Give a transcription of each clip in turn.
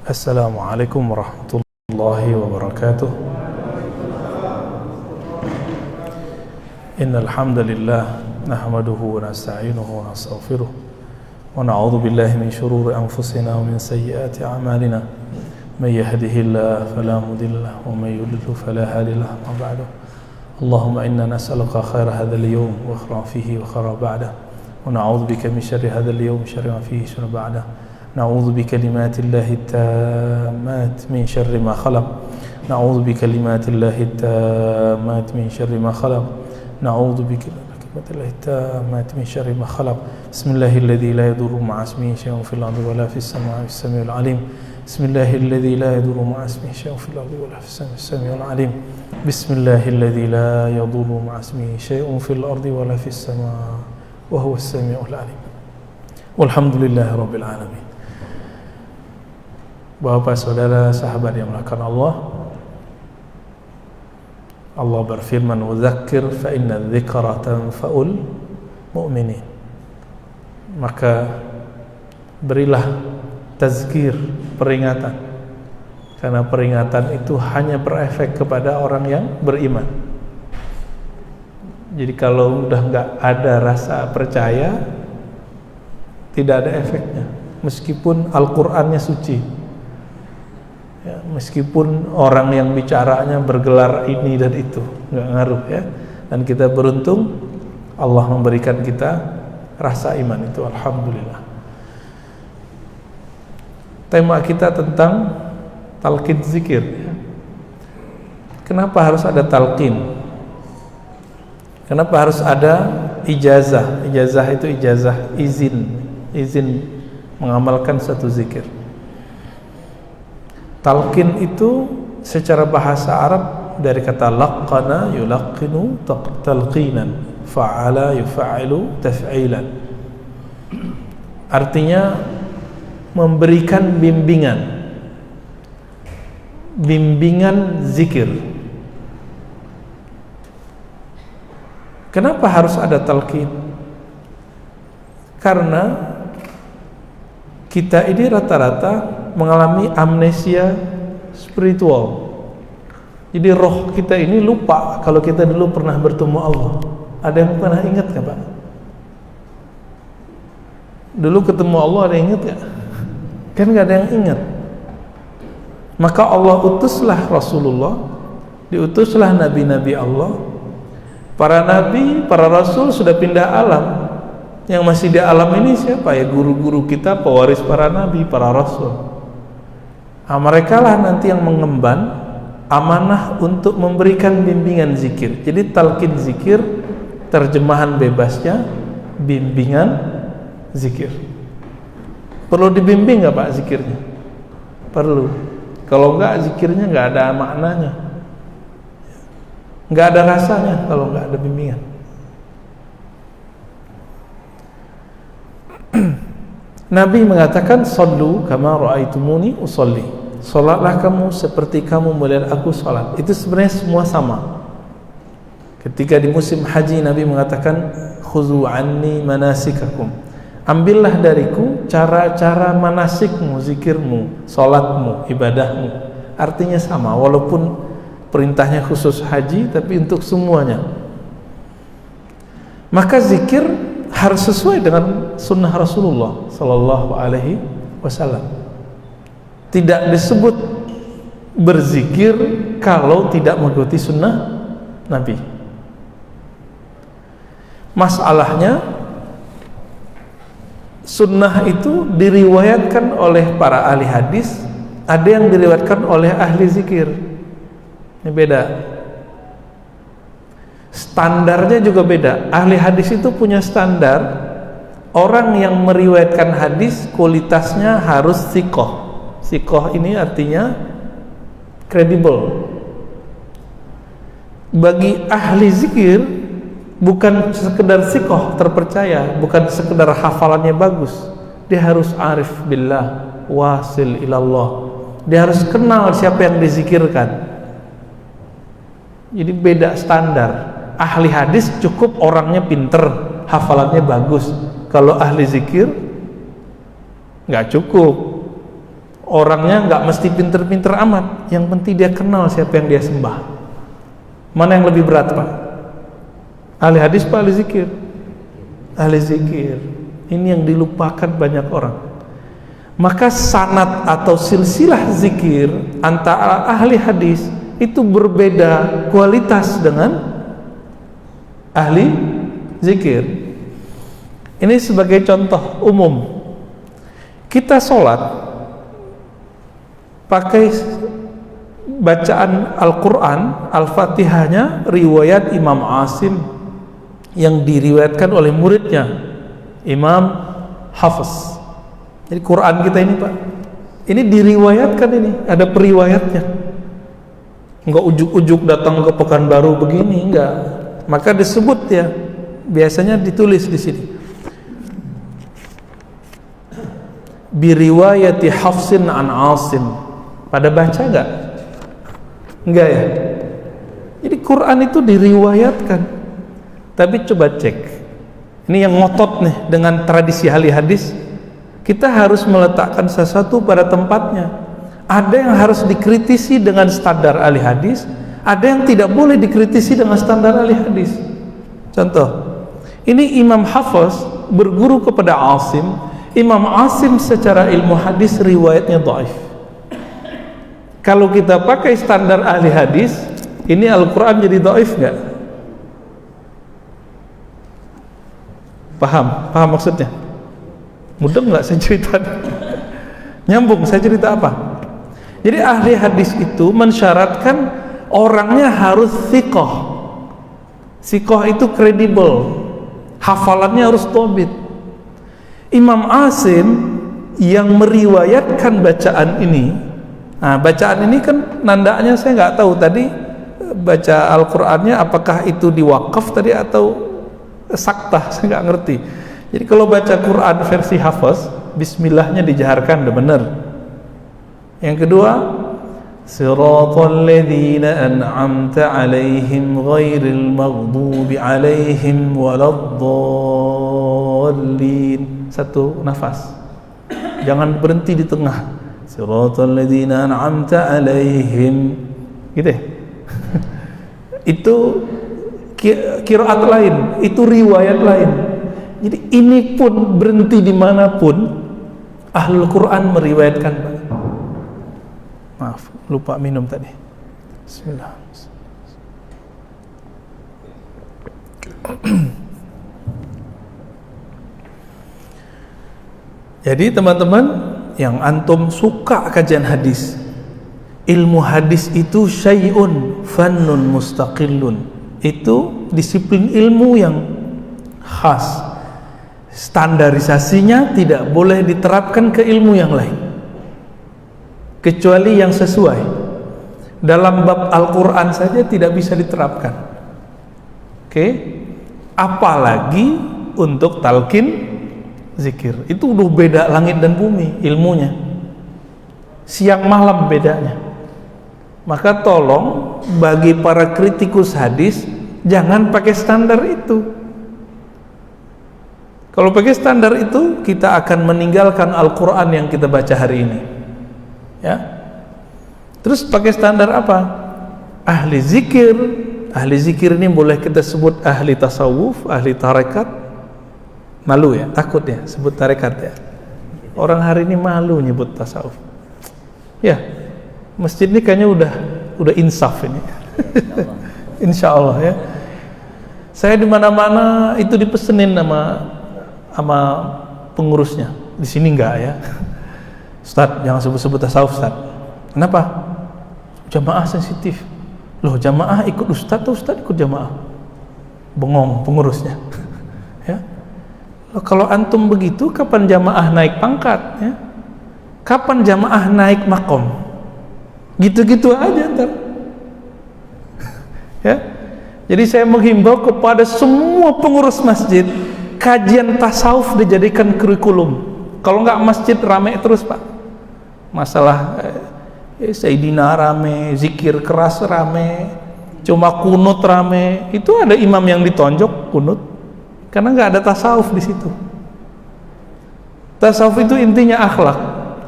Assalamualaikum warahmatullahi wabarakatuh. Innal hamdalillah nahmaduhu wa nasta'inuhu wa nastaghfiruh wa na'udzu billahi min shururi anfusina wa min sayyiati a'malina. May yahdihillahu fala mudilla lahu wa may yudlil fala hadiya lahu. Amma ba'du. Allahumma inna nas'aluka khaira hadzal yawm wa khairan fihi wa khairan ba'dahu. ونعوذ بك من شر هذا اليوم شر ما فيه شر بعده. نعوذ بكلمات الله التامات من شر ما خلق. نعوذ بكلمات الله التامات من شر ما خلق. نعوذ بكلمات الله التامات من شر ما خلق. بسم الله الذي لا يضر مع اسمه شيء في الأرض ولا في السماء السميع العليم. بسم الله الذي لا يضر مع اسمه شيء في الأرض ولا في السماء السميع العليم. بسم الله الذي لا يضر مع اسمه شيء في الأرض ولا في السماء وهو السميع العليم. Walhamdulillahi rabbil alamin. Bapak saudara sahabat yang melakukan Allah berfirman, "Wadzakir fa inna dzikra tanfa'ul mu'minin." Maka berilah tazkir, peringatan, karena peringatan itu hanya berefek kepada orang yang beriman. Jadi kalau udah nggak ada rasa percaya, tidak ada efeknya. Meskipun Al-Qur'annya suci, ya, meskipun orang yang bicaranya bergelar ini dan itu, nggak ngaruh ya. Dan kita beruntung Allah memberikan kita rasa iman itu, alhamdulillah. Tema kita tentang talqin zikir. Kenapa harus ada talqin? Kenapa harus ada ijazah? Ijazah itu ijazah izin mengamalkan satu zikir. Talqin itu secara bahasa Arab dari kata laqana yulaqqinu talqinan, fa'ala yuf'ilu taf'ilan. Artinya memberikan bimbingan zikir. Kenapa harus ada talqin? Karena kita ini rata-rata mengalami amnesia spiritual. Jadi roh kita ini lupa kalau kita dulu pernah bertemu Allah. Ada yang pernah ingat nggak Pak? Dulu ketemu Allah ada yang ingat nggak? Kan nggak ada yang ingat. Maka Allah utuslah Rasulullah, diutuslah nabi-nabi Allah. Para nabi, para rasul sudah pindah alam. Yang masih di alam ini siapa ya? Guru-guru kita, pewaris para nabi, para rasul. Nah, mereka lah nanti yang mengemban amanah untuk memberikan bimbingan zikir. Jadi talqin zikir, terjemahan bebasnya bimbingan zikir. Perlu dibimbing nggak Pak zikirnya? Perlu. Kalau nggak, zikirnya nggak ada maknanya, nggak ada rasanya kalau nggak ada bimbingan. Nabi mengatakan, "Shallu kama ra'aitumuni usolli." Salatlah kamu seperti kamu melihat aku salat. Itu sebenarnya semua sama. Ketika di musim haji, Nabi mengatakan, "Khuzu anni manasikakum." Ambillah dariku cara-cara manasikmu, zikirmu, salatmu, ibadahmu. Artinya sama, walaupun perintahnya khusus haji, tapi untuk semuanya. Maka zikir harus sesuai dengan sunnah Rasulullah Sallallahu Alaihi Wasallam. Tidak disebut berzikir kalau tidak mengikuti sunnah Nabi. Masalahnya, sunnah itu diriwayatkan oleh para ahli hadis, ada yang diriwayatkan oleh ahli zikir. Ini beda. Standarnya juga beda. Ahli hadis itu punya standar. Orang yang meriwayatkan hadis kualitasnya harus thiqah. Thiqah ini artinya kredibel. Bagi ahli zikir bukan sekedar thiqah, terpercaya, bukan sekedar hafalannya bagus. Dia harus arif billah, wasil ilallah. Dia harus kenal siapa yang dizikirkan. Jadi beda standar. Ahli hadis cukup orangnya pinter, hafalannya bagus. Kalau ahli zikir Nggak cukup. Orangnya nggak mesti pinter-pinter amat, yang penting dia kenal siapa yang dia sembah. Mana yang lebih berat, Pak? Ahli hadis, Pak, ahli zikir? Ahli zikir. Ini yang dilupakan banyak orang. Maka sanad atau silsilah zikir antara ahli hadis itu berbeda kualitas dengan ahli zikir. Ini sebagai contoh umum. Kita sholat pakai bacaan Al-Quran, Al-Fatihahnya riwayat Imam Asim yang diriwayatkan oleh muridnya Imam Hafiz. Jadi Quran kita ini, Pak, ini diriwayatkan, ini ada periwayatnya. Enggak ujuk-ujuk datang ke Pekanbaru begini, enggak. Maka disebut ya, biasanya ditulis di sini biriwayati Hafsin an Asim. Pada baca enggak? Enggak ya? Jadi Quran itu diriwayatkan. Tapi coba cek. Ini yang ngotot nih dengan tradisi ahli hadis. Kita harus meletakkan sesuatu pada tempatnya. Ada yang harus dikritisi dengan standar ahli hadis, ada yang tidak boleh dikritisi dengan standar ahli hadis. Contoh, ini Imam Hafiz berguru kepada Asim. Imam Asim secara ilmu hadis riwayatnya dhaif. Kalau kita pakai standar ahli hadis, ini Al-Quran jadi dhaif nggak? Paham? Paham maksudnya? Mudah nggak saya cerita? Nyambung saya cerita apa? Jadi ahli hadis itu mensyaratkan orangnya harus thiqah. Thiqah itu kredibel, hafalannya harus thabit. Imam Asim yang meriwayatkan bacaan ini, nah, bacaan ini kan nandanya saya nggak tahu tadi baca Al-Qur'annya apakah itu diwakaf tadi atau saktah, saya nggak ngerti. Jadi kalau baca Quran versi Hafiz, bismillahnya dijaharkan, udah bener. Yang kedua, siratal ladzina an'amta 'alaihim ghairil maghdubi 'alaihim waladdallin. Satu nafas. Jangan berhenti di tengah. Siratal ladzina an'amta 'alaihim. Gitu ya? Itu qiraat lain, itu riwayat lain. Jadi ini pun berhenti dimanapun Ahlul Quran meriwayatkan. Maaf, lupa minum tadi. Bismillah. Jadi teman-teman yang antum suka kajian hadis, ilmu hadis itu syai'un fannun mustaqillun. Itu disiplin ilmu yang khas. Standarisasinya tidak boleh diterapkan ke ilmu yang lain kecuali yang sesuai. Dalam bab Al-Quran saja tidak bisa diterapkan. Oke? Apalagi untuk talqin zikir. Itu udah beda langit dan bumi ilmunya. Siang malam bedanya. Maka tolong bagi para kritikus hadis jangan pakai standar itu. Kalau pakai standar itu, kita akan meninggalkan Al-Quran yang kita baca hari ini. Ya. Terus pakai standar apa? Ahli zikir. Ahli zikir ini boleh kita sebut ahli tasawuf, ahli tarekat. Malu ya, takut ya sebut tarekat ya. Orang hari ini malu nyebut tasawuf. Ya, masjid ini kayaknya udah insaf ini. Insya Allah ya. Saya di mana-mana itu dipesenin sama pengurusnya. Di sini enggak ya. Ustaz, jangan sebut-sebut tasawuf, Ustaz. Kenapa? Jamaah sensitif. Loh, jamaah ikut ustaz atau ustaz ikut jamaah? Bengong pengurusnya. Ya. Loh, kalau antum begitu, kapan jamaah naik pangkat? Ya? Kapan jamaah naik makom? Gitu-gitu aja ntar. Ya. Jadi saya menghimbau kepada semua pengurus masjid, kajian tasawuf dijadikan kurikulum. Kalau enggak masjid rame terus, Pak. Masalah Sayyidina rame, zikir keras rame, cuma kunut rame. Itu ada imam yang ditonjok kunut karena enggak ada tasawuf di situ. Tasawuf itu intinya akhlak.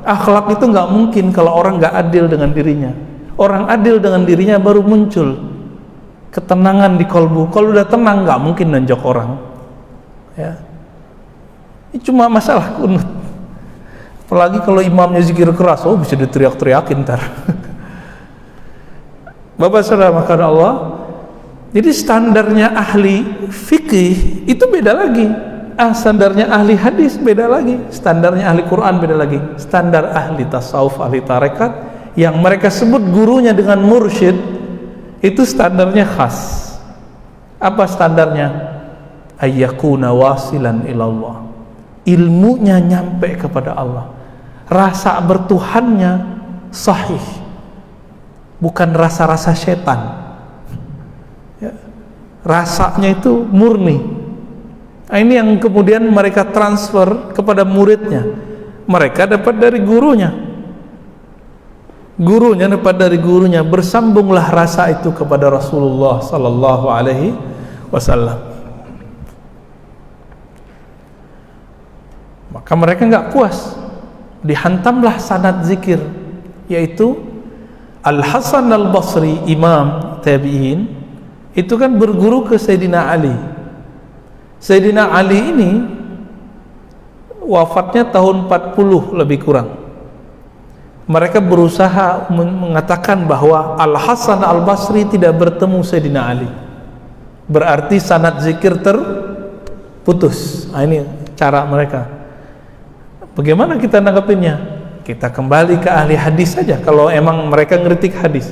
Akhlak itu nggak mungkin kalau orang nggak adil dengan dirinya. Orang adil dengan dirinya baru muncul ketenangan di kolbu. Kalau udah tenang nggak mungkin nonjok orang. Ya. Ini cuma masalah kunut. Apalagi kalau imamnya zikir keras, oh bisa diteriak-teriakin ntar. Bapak saudara makan Allah. Jadi standarnya ahli fikih itu beda lagi. Standarnya ahli hadis beda lagi, standarnya ahli Quran beda lagi, standar ahli tasawuf, ahli tarekat yang mereka sebut gurunya dengan mursyid itu standarnya khas. Apa standarnya? Ayyakuna wasilan ilallah, ilmunya nyampe kepada Allah, rasa bertuhannya sahih, bukan rasa-rasa setan ya. Rasanya itu murni. Nah, ini yang kemudian mereka transfer kepada muridnya. Mereka dapat dari gurunya. Gurunya dapat dari gurunya. Bersambunglah rasa itu kepada Rasulullah sallallahu alaihi wasallam. Maka mereka enggak puas. Dihantamlah sanad zikir, yaitu Al-Hasan Al-Basri, imam tabi'in, itu kan berguru ke Sayyidina Ali. Sayyidina Ali ini wafatnya tahun 40 lebih kurang. Mereka berusaha mengatakan bahwa Al-Hasan Al-Basri tidak bertemu Sayyidina Ali. Berarti sanad zikir terputus. Nah, ini cara mereka. Bagaimana kita nanggapinnya? Kita kembali ke ahli hadis saja kalau emang mereka ngeritik hadis.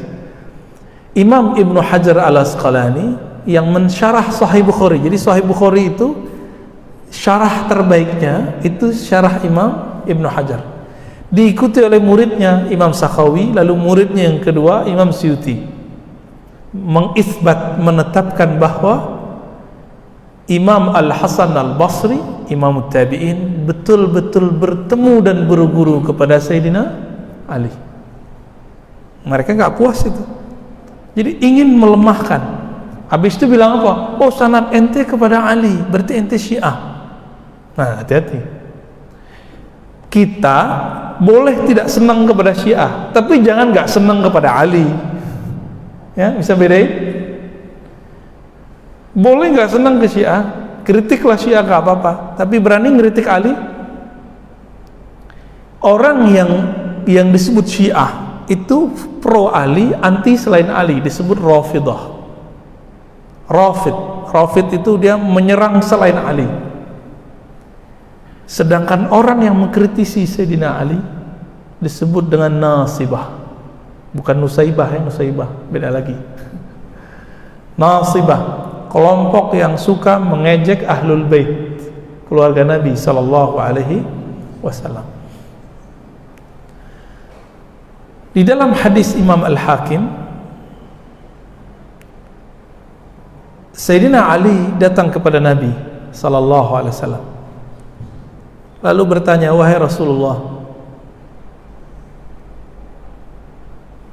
Imam Ibnu Hajar Al-Asqalani yang mensyarah Sahih Bukhari. Jadi Sahih Bukhari itu syarah terbaiknya itu syarah Imam Ibnu Hajar. Diikuti oleh muridnya Imam Sakhawi, lalu muridnya yang kedua Imam Suyuti. Mengisbat, menetapkan bahwa Imam Al-Hasan Al-Basri, Imam Tabi'in, betul-betul bertemu dan berguru kepada Sayyidina Ali. Mereka nggak puas itu. Jadi ingin melemahkan. Habis itu bilang apa? Oh, sanad ente kepada Ali, berarti ente Syiah. Nah, hati-hati. Kita boleh tidak senang kepada Syiah, tapi jangan nggak senang kepada Ali. Ya, bisa bedain? Boleh nggak senang ke Syiah, kritiklah Syiah nggak apa-apa, tapi berani ngeritik Ali. Orang yang disebut Syiah itu pro Ali, anti selain Ali, disebut Rafidah. Rafid itu dia menyerang selain Ali. Sedangkan orang yang mengkritisi Sayyidina Ali disebut dengan nasibah. Bukan nusaibah ya, nusaibah beda lagi. Nasibah, kelompok yang suka mengejek ahlul bait, keluarga Nabi sallallahu alaihi wasallam. Di dalam hadis Imam Al-Hakim, Sayyidina Ali datang kepada Nabi sallallahu alaihi wasallam. Lalu bertanya, "Wahai Rasulullah,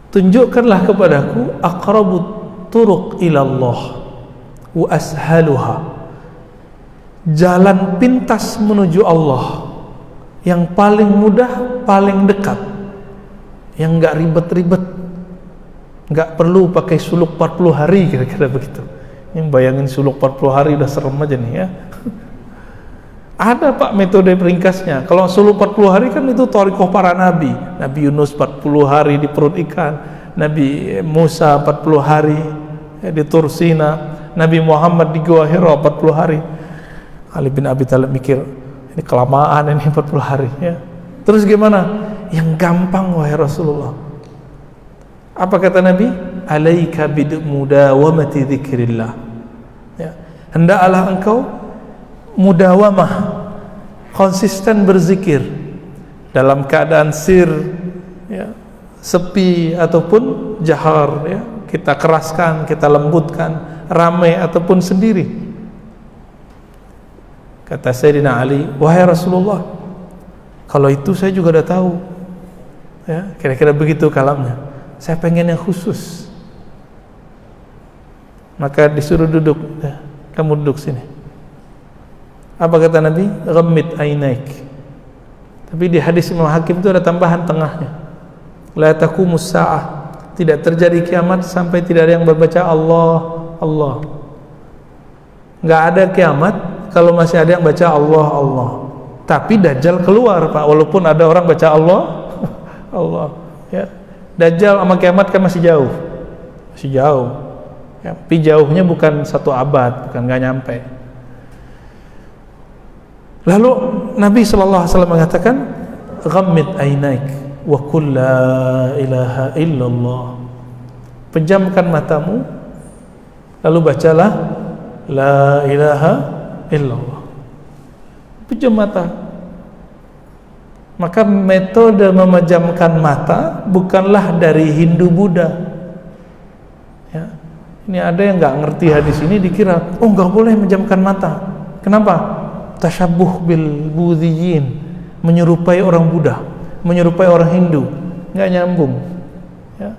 tunjukkanlah kepadaku aqrabut turuq ilallah wa ashaluha." Jalan pintas menuju Allah yang paling mudah, paling dekat, yang enggak ribet-ribet, enggak perlu pakai suluk 40 hari, kira-kira begitu. Yang bayangin suluk 40 hari udah serem aja nih ya. Ada Pak metode peringkasnya. Kalau suluk 40 hari kan itu thariqah para nabi. Nabi Yunus 40 hari di perut ikan, Nabi Musa 40 hari di Tursina, Nabi Muhammad di Gua Hira 40 hari. Ali bin Abi Thalib mikir, ini kelamaan ini 40 hari ya. Terus gimana? Yang gampang wahai Rasulullah. Apa kata Nabi? Alaika bidmudawamati dzikrillah. Ya. Hendaklah engkau mudawamah, konsisten berzikir dalam keadaan sir ya, sepi ataupun jahar ya. Kita keraskan, kita lembutkan, ramai ataupun sendiri. Kata Sayyidina Ali, wahai Rasulullah, kalau itu saya juga udah tahu ya, kira-kira begitu kalamnya. Saya pengen yang khusus. Maka disuruh duduk ya, kamu duduk sini. Apa kata Nabi? Ghammid ainaik, Tapi di hadis Imam Hakim itu ada tambahan tengahnya. La taqumus sa'ah. Tidak terjadi kiamat sampai tidak ada yang berbaca Allah, Allah. Nggak ada kiamat kalau masih ada yang baca Allah, Allah. Tapi Dajjal keluar, Pak. Walaupun ada orang baca Allah, Allah. Ya. Dajjal sama kiamat kan masih jauh. Masih jauh. Ya. Tapi jauhnya bukan 1 abad, bukan nggak nyampe. Lalu Nabi SAW mengatakan, ghammid ainaik wa qul la ilaha illallah. Pejamkan matamu, lalu bacalah la ilaha illallah. Pejam mata. Maka metode memejamkan mata bukanlah dari Hindu Buddha. Ya. Ini ada yang nggak ngerti hadis ini, dikira oh nggak boleh memejamkan mata. Kenapa? Tasyabuh bil Buddhiyin, menyerupai orang Buddha, menyerupai orang Hindu. Nggak nyambung. Ya.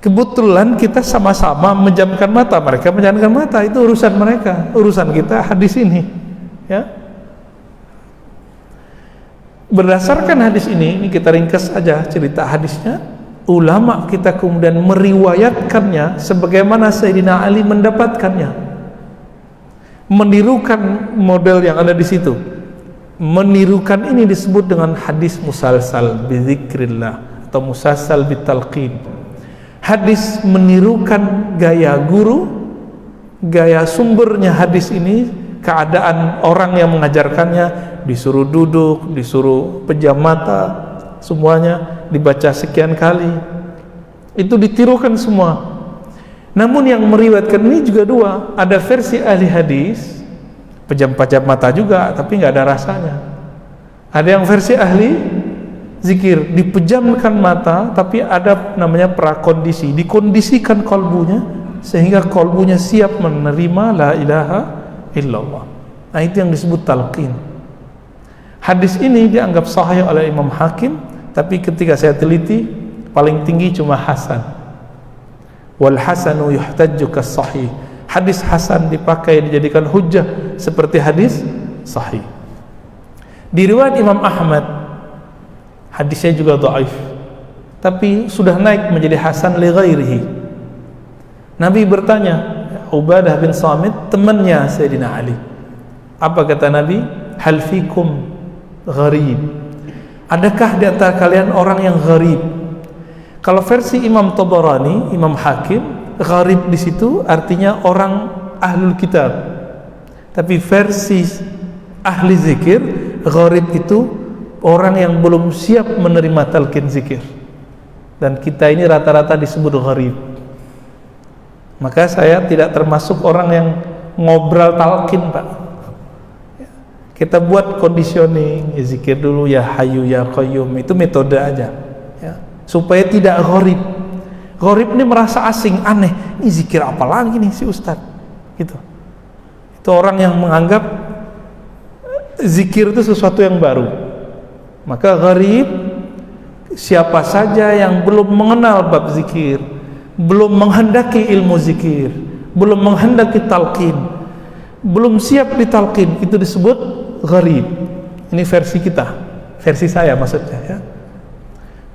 Kebetulan kita sama-sama memejamkan mata, mereka memejamkan mata, itu urusan mereka, urusan kita hadis ini. Ya. Berdasarkan hadis ini kita ringkas aja cerita hadisnya. Ulama kita kemudian meriwayatkannya sebagaimana Sayyidina Ali mendapatkannya, menirukan model yang ada di situ. Menirukan ini disebut dengan hadis musalsal bizikrillah atau musalsal bitalqin. Hadis menirukan gaya guru, gaya sumbernya hadis ini, keadaan orang yang mengajarkannya, disuruh duduk, disuruh pejam mata, semuanya dibaca sekian kali, itu ditirukan semua. Namun yang meriwayatkan ini juga dua, ada versi ahli hadis pejam-pejam mata juga tapi nggak ada rasanya. Ada yang versi ahli zikir, dipejamkan mata tapi ada namanya prakondisi, dikondisikan kolbunya sehingga kolbunya siap menerima la ilaha illallah. Nah, itu yang disebut talqin. Hadis ini dianggap sahih oleh Imam Hakim, tapi ketika saya teliti paling tinggi cuma hasan. Wal hasanu yuhtajju kas sahih. Hadis hasan dipakai dijadikan hujjah seperti hadis sahih. Di riwayat Imam Ahmad hadisnya juga dhaif, tapi sudah naik menjadi hasan li ghairihi. Nabi bertanya, Ubadah bin Samit, temannya Sayyidina Ali. Apa kata Nabi? Hal fikum gharib. Adakah di antara kalian orang yang gharib? Kalau versi Imam Tabarani, Imam Hakim, gharib di situ artinya orang ahlul kitab. Tapi versi ahli zikir, gharib itu orang yang belum siap menerima talqin zikir. Dan kita ini rata-rata disebut gharib. Maka saya tidak termasuk orang yang ngobrol talqin, Pak. Kita buat conditioning, ya zikir dulu, ya hayu ya qayyum, itu metode aja, ya, supaya tidak gharib. Gharib ini merasa asing, aneh, ini zikir apa lagi nih si ustadz, gitu. Itu orang yang menganggap zikir itu sesuatu yang baru. Maka gharib siapa saja yang belum mengenal bab zikir, belum menghendaki ilmu zikir, belum menghendaki talqin, belum siap ditalqin, itu disebut gharib. Ini versi kita, versi saya maksudnya, ya.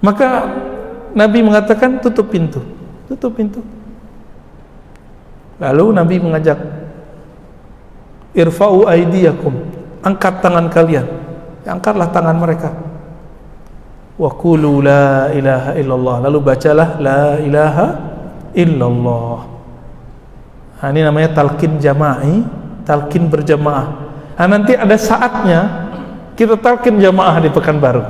Maka Nabi mengatakan tutup pintu, tutup pintu. Lalu Nabi mengajak, irfa'u aydiyakum, angkat tangan kalian. Angkatlah tangan mereka. Wa qulu la ilaha illallah, lalu bacalah la ilaha illallah. Nah, ini namanya talqin jama'i, talqin berjamaah. Nah, nanti ada saatnya kita talqin jamaah di Pekanbaru.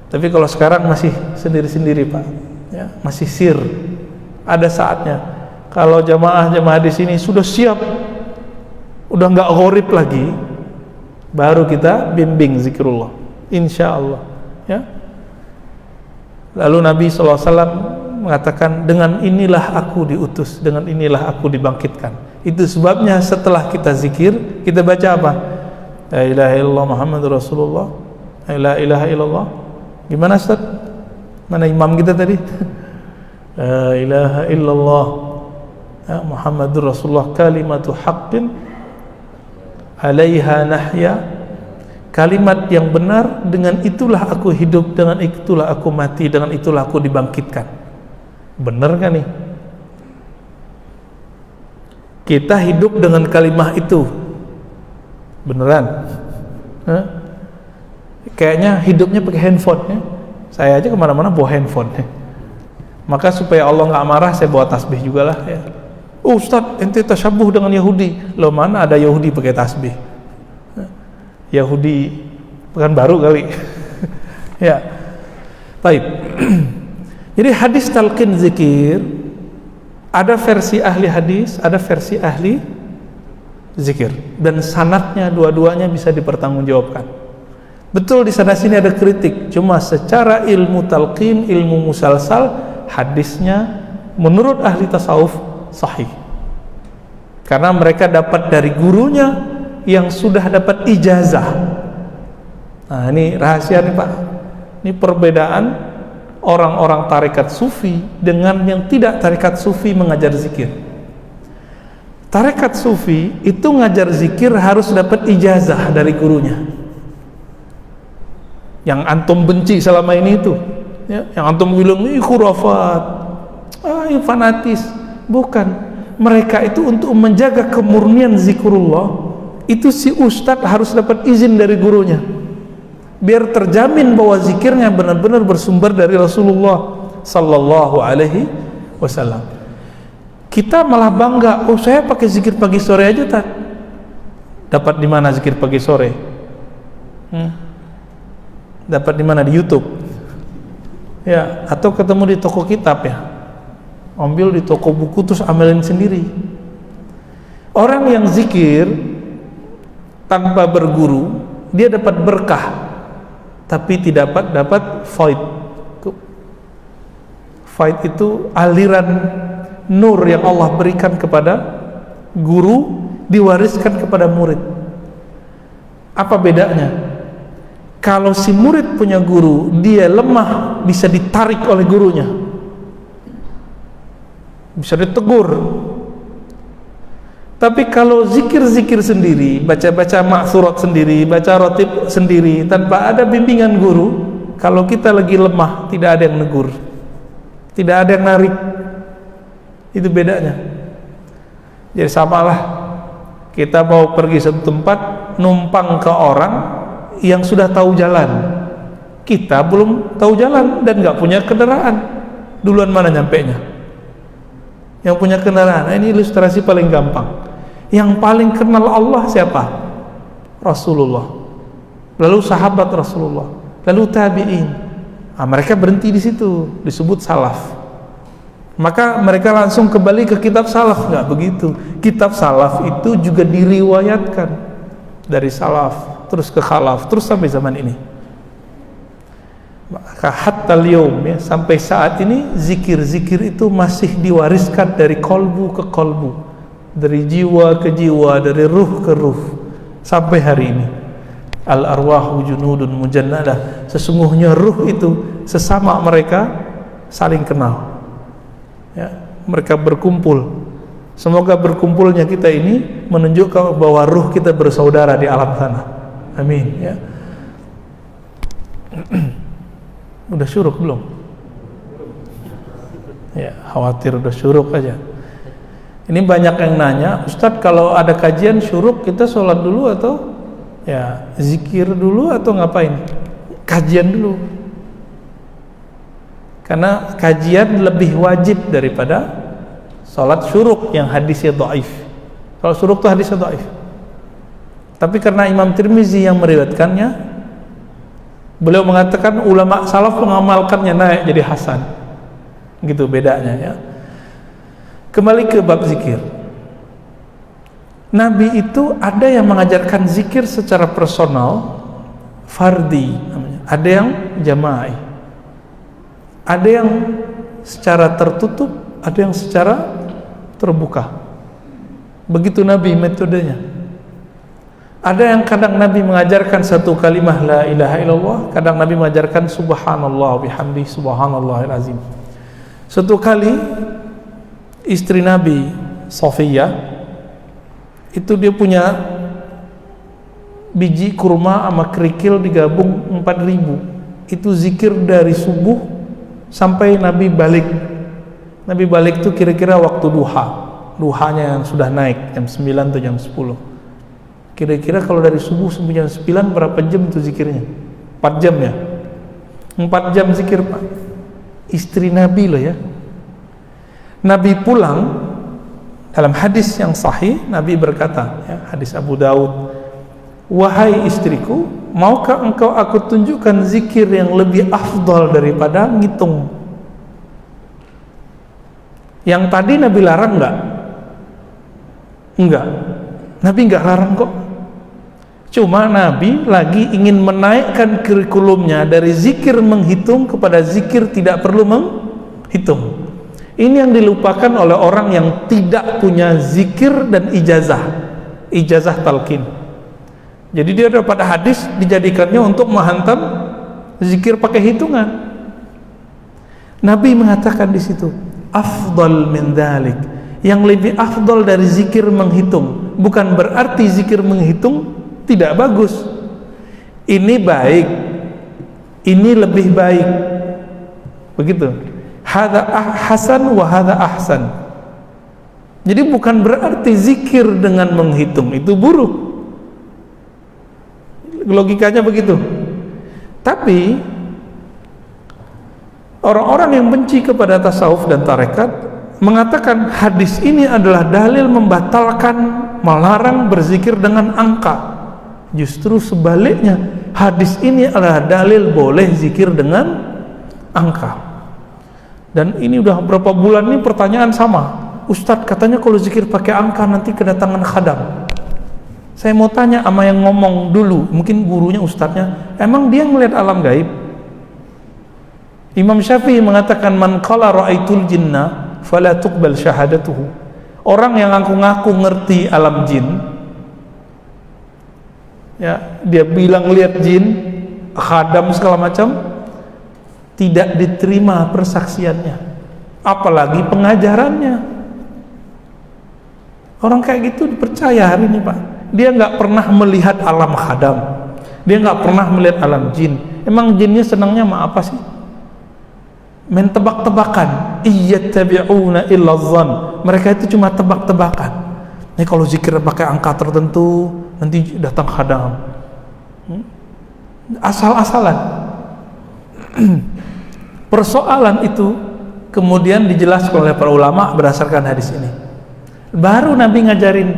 Tapi kalau sekarang masih sendiri-sendiri, Pak, ya, masih sir. Ada saatnya kalau jamaah-jamaah di sini sudah siap, udah nggak gharib lagi, baru kita bimbing zikrullah, insya Allah, ya. Lalu Nabi SAW mengatakan, dengan inilah aku diutus, dengan inilah aku dibangkitkan. Itu sebabnya setelah kita zikir, kita baca apa? La ilaha illallah Muhammadur Rasulullah. La ilaha illallah. Gimana Ustaz? Mana imam kita tadi? La ilaha illallah ya, Muhammadur Rasulullah kalimatu haqqin alaiha nahya kalimat yang benar, dengan itulah aku hidup, dengan itulah aku mati, dengan itulah aku dibangkitkan. Benar kan nih? Kita hidup dengan kalimat itu. Beneran? Kayaknya hidupnya pakai handphone ya. Saya aja kemana-mana bawa handphone ya. Maka supaya Allah nggak marah, saya bawa tasbih juga lah ya. Ustaz, ente tasyabuh dengan Yahudi. Loh, mana ada Yahudi pakai tasbih? Yahudi bukan baru kali. Ya. Baik. Jadi hadis talqin zikir ada versi ahli hadis, ada versi ahli zikir, dan sanadnya dua-duanya bisa dipertanggungjawabkan. Betul di sana sini ada kritik, cuma secara ilmu talqin, ilmu musalsal, hadisnya menurut ahli tasawuf sahih. Karena mereka dapat dari gurunya yang sudah dapat ijazah. Nah, ini rahasia nih Pak. Ini perbedaan orang-orang tarekat sufi dengan yang tidak tarekat sufi mengajar zikir. Tarekat sufi itu ngajar zikir harus dapat ijazah dari gurunya. Yang antum benci selama ini itu, ya, yang antum bilang ini khurafat, ini fanatis. Bukan, mereka itu untuk menjaga kemurnian zikrullah, itu si ustadz harus dapat izin dari gurunya, biar terjamin bahwa zikirnya benar-benar bersumber dari Rasulullah sallallahu alaihi wasallam. Kita malah bangga, oh saya pakai zikir pagi sore aja tak. Dapat di mana zikir pagi sore? Dapat di mana? Di YouTube. Ya, atau ketemu di toko kitab ya. Ambil di toko buku terus amalin sendiri. Orang yang zikir tanpa berguru, dia dapat berkah, tapi tidak dapat faid. Faid itu aliran nur yang Allah berikan kepada guru, diwariskan kepada murid. Apa bedanya? Kalau si murid punya guru, dia lemah, bisa ditarik oleh gurunya, bisa ditegur. Tapi kalau zikir-zikir sendiri, baca-baca maksurat sendiri, baca rotib sendiri, tanpa ada bimbingan guru, kalau kita lagi lemah, tidak ada yang negur, tidak ada yang narik. Itu bedanya. Jadi samalah, kita mau pergi satu tempat, numpang ke orang yang sudah tahu jalan, kita belum tahu jalan dan nggak punya kendaraan. Duluan mana nyampenya? Yang punya kendaraan. Nah, ini ilustrasi paling gampang. Yang paling kenal Allah siapa? Rasulullah, lalu sahabat Rasulullah, lalu tabi'in. Nah, mereka berhenti di situ, disebut salaf. Maka mereka langsung kembali ke kitab salaf. Nggak begitu. Kitab salaf itu juga diriwayatkan dari salaf, terus ke khalaf, terus sampai zaman ini. Maka hatta al-yawm, ya, sampai saat ini zikir-zikir itu masih diwariskan dari kolbu ke kolbu, dari jiwa ke jiwa, dari ruh ke ruh, sampai hari ini. Al-arwahu junudun mujannadah, sesungguhnya ruh itu sesama mereka saling kenal, ya, mereka berkumpul. Semoga berkumpulnya kita ini menunjukkan bahwa ruh kita bersaudara di alam sana. Amin, ya. Udah syuruk belum? Ya, khawatir udah syuruk aja. Ini banyak yang nanya, Ustadz kalau ada kajian syuruk kita sholat dulu atau ya zikir dulu atau ngapain? Kajian dulu. Karena kajian lebih wajib daripada sholat syuruk yang hadisnya dhaif. Kalau syuruk itu hadisnya dhaif. Tapi karena Imam Tirmizi yang meriwayatkannya, beliau mengatakan ulama salaf mengamalkannya naik jadi hasan. Gitu bedanya, ya. Kembali ke bab zikir. Nabi itu ada yang mengajarkan zikir secara personal, fardi namanya. Ada yang jama'i. Ada yang secara tertutup, ada yang secara terbuka. Begitu Nabi metodenya. Ada yang kadang Nabi mengajarkan satu kalimah la ilaha illallah, kadang Nabi mengajarkan subhanallah bihamdi subhanallahil azim. Satu kali istri Nabi Sofiyah itu dia punya biji kurma sama kerikil digabung 4.000. Itu zikir dari subuh sampai Nabi balik. Nabi balik itu kira-kira waktu duhanya yang sudah naik jam 9 atau jam 10. Kira-kira kalau dari subuh sampai jam 9 berapa jam itu zikirnya? 4 jam ya? 4 jam zikir, Pak. Istri Nabi loh ya. Nabi pulang, dalam hadis yang sahih Nabi berkata, ya, hadis Abu Daud, wahai istriku, maukah engkau aku tunjukkan zikir yang lebih afdal daripada ngitung? Yang tadi Nabi larang enggak? Enggak. Nabi enggak larang kok. Cuma Nabi lagi ingin menaikkan kurikulumnya dari zikir menghitung kepada zikir tidak perlu menghitung. Ini yang dilupakan oleh orang yang tidak punya zikir dan ijazah talqin. Jadi dia dapat hadis dijadikannya untuk menghantam zikir pakai hitungan. Nabi mengatakan di situ, afdal min dzalik, yang lebih afdal dari zikir menghitung. Bukan berarti zikir menghitung tidak bagus. Ini baik, ini lebih baik. Begitu. Hadza hasan wa hadza ahsan. Jadi bukan berarti zikir dengan menghitung itu buruk. Logikanya begitu. Tapi orang-orang yang benci kepada tasawuf dan tarekat mengatakan hadis ini adalah dalil membatalkan, melarang berzikir dengan angka. Justru sebaliknya, hadis ini adalah dalil boleh zikir dengan angka. Dan ini udah berapa bulan nih pertanyaan sama, Ustadz katanya kalau zikir pakai angka nanti kedatangan khadam. Saya mau tanya sama yang ngomong dulu, mungkin gurunya ustadznya, emang dia ngelihat alam gaib? Imam Syafi'i mengatakan, man qala ra'aitul jinna fala tuqbal syahadatuhu. Orang yang ngaku-ngaku ngerti alam jin, ya, dia bilang lihat jin, khadam segala macam, tidak diterima persaksiannya, apalagi pengajarannya. Orang kayak gitu dipercaya hari ini, Pak. Dia nggak pernah melihat alam khadam, dia nggak pernah melihat alam jin. Emang jinnya senangnya sama apa sih? Main tebak-tebakan. Iyattabi'una illa dhann. Mereka itu cuma tebak-tebakan. Nih kalau zikir pakai angka tertentu nanti datang khadam. Asal-asalan. Persoalan itu kemudian dijelaskan oleh para ulama berdasarkan hadis ini. Baru Nabi ngajarin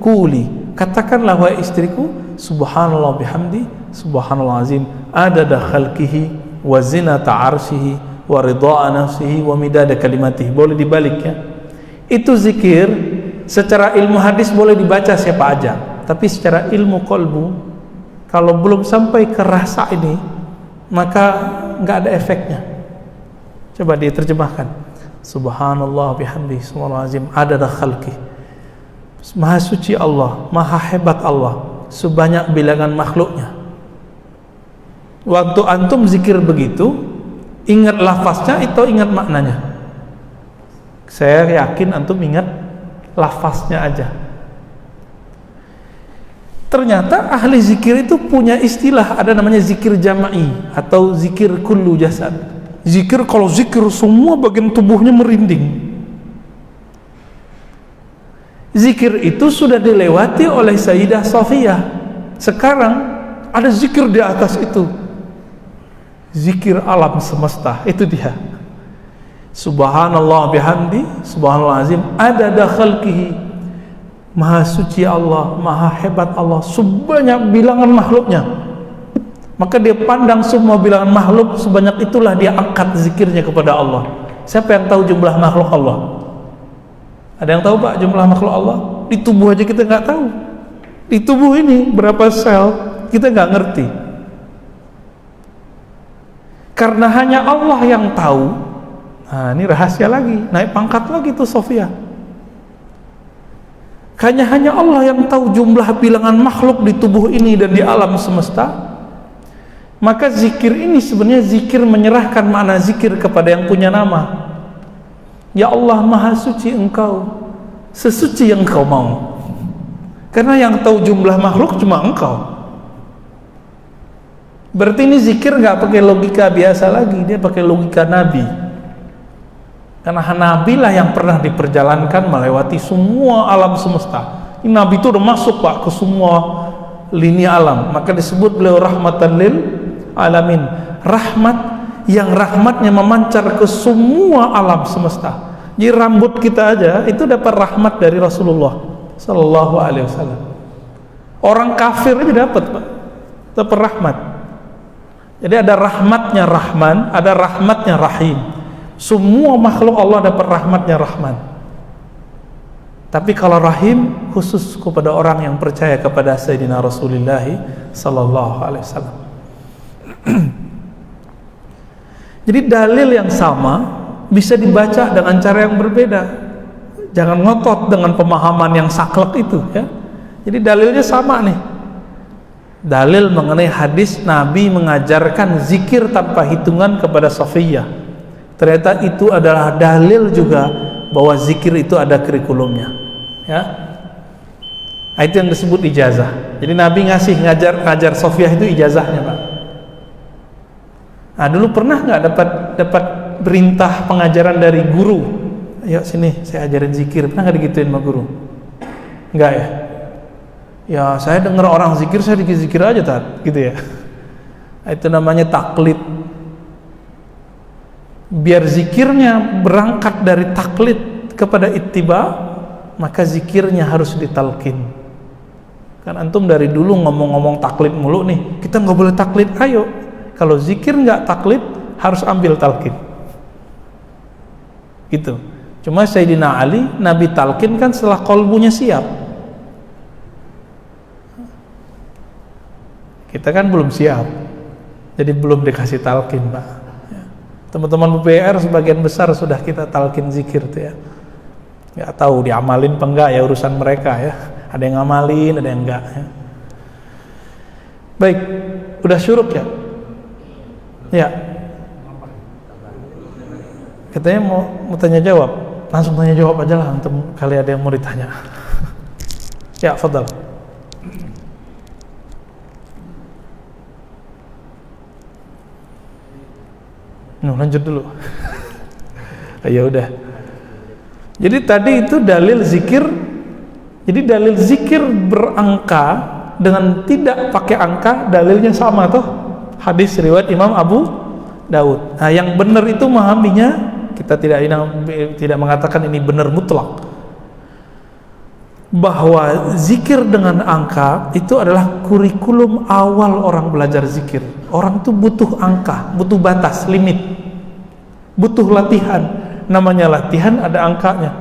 kuli, katakanlah wahai istriku, subhanallah bihamdi, subhanallah azim, adada khalqihi wa zinata arshihi wa ridha'a nafsihi wa midada kalimatihi. Boleh dibalik ya. Itu zikir secara ilmu hadis boleh dibaca siapa aja, tapi secara ilmu qalbu kalau belum sampai ke rasa ini maka nggak ada efeknya. Coba diterjemahkan, subhanallah bihamdi, subhanallah azim, adada khalqi, maha suci Allah, maha hebat Allah sebanyak bilangan makhluknya. Waktu antum zikir begitu, ingat lafaznya atau ingat maknanya? Saya yakin antum ingat lafaznya aja. Ternyata ahli zikir itu punya istilah, ada namanya zikir jama'i atau zikir kullu jasad. Zikir kalau zikir semua bagian tubuhnya merinding. Zikir itu sudah dilewati oleh Sayyidah Safiyah. Sekarang ada zikir di atas itu, zikir alam semesta. Itu dia, subhanallah bihamdi, subhanallah azim, adada khalqihi, maha suci Allah, maha hebat Allah sebanyak bilangan makhluknya. Maka dia pandang semua bilangan makhluk, sebanyak itulah dia angkat zikirnya kepada Allah. Siapa yang tahu jumlah makhluk Allah? Ada yang tahu Pak jumlah makhluk Allah? Di tubuh aja kita nggak tahu. Di tubuh ini berapa sel kita nggak ngerti. Karena hanya Allah yang tahu. Nah ini rahasia lagi, naik pangkat lagi tuh Sofia. Hanya Allah yang tahu jumlah bilangan makhluk di tubuh ini dan di alam semesta. Maka zikir ini sebenarnya zikir menyerahkan makna zikir kepada yang punya nama. Ya Allah, maha suci engkau, sesuci yang engkau mau. Karena yang tahu jumlah makhluk cuma engkau. Berarti ini zikir nggak pakai logika biasa lagi, dia pakai logika Nabi. Karena Nabi lah yang pernah diperjalankan melewati semua alam semesta. Ini Nabi itu udah masuk Pak ke semua lini alam, maka disebut beliau rahmatan lil alamin. Rahmat yang rahmatnya memancar ke semua alam semesta. Jadi rambut kita aja itu dapat rahmat dari Rasulullah Sallallahu Alaihi Wasallam. Orang kafir aja dapat rahmat. Jadi ada rahmatnya Rahman, ada rahmatnya Rahim. Semua makhluk Allah dapat rahmatnya Rahman. Tapi kalau Rahim khusus kepada orang yang percaya kepada Sayyidina Rasulullah Sallallahu Alaihi Wasallam. Jadi dalil yang sama bisa dibaca dengan cara yang berbeda. Jangan ngotot dengan pemahaman yang saklek itu, ya. Jadi dalilnya sama nih. Dalil mengenai hadis Nabi mengajarkan zikir tanpa hitungan kepada Safiyah. Ternyata itu adalah dalil juga bahwa zikir itu ada kurikulumnya, ya. Itu yang disebut ijazah. Jadi Nabi ngajar Safiyah itu ijazahnya, Pak. Nah, dulu pernah nggak dapat perintah pengajaran dari guru? Ayo sini saya ajarin zikir. Pernah nggak digituin sama guru? Enggak ya? Ya saya dengar orang zikir, saya zikir aja gitu ya. Itu namanya taklid. Biar zikirnya berangkat dari taklid kepada ittiba, maka zikirnya harus ditalkin. Kan antum dari dulu ngomong-ngomong taklid mulu nih, kita nggak boleh taklid. Ayo, kalau zikir nggak taklid harus ambil talkin. Gitu. Cuma Sayyidina Ali, Nabi talkin kan setelah qalbunya siap. Kita kan belum siap, jadi belum dikasih talkin, Pak. Ya. Teman-teman BPR sebagian besar sudah kita talkin zikir tuh ya. Nggak tahu diamalin apa enggak ya, urusan mereka ya. Ada yang ngamalin, ada yang enggak ya. Baik, udah syuruk ya? Ya. Katanya mau tanya jawab, langsung tanya jawab aja lah, untuk kali ada yang mau ditanya. Ya, fadal. Lanjut dulu. Ya udah. Jadi tadi itu dalil zikir. Jadi dalil zikir berangka dengan tidak pakai angka, dalilnya sama tuh. Hadis riwayat Imam Abu Daud. Nah, yang benar itu memahaminya, kita tidak mengatakan ini benar mutlak. Bahwa zikir dengan angka itu adalah kurikulum awal orang belajar zikir. Orang itu butuh angka, butuh batas, limit, butuh latihan. Namanya latihan, ada angkanya.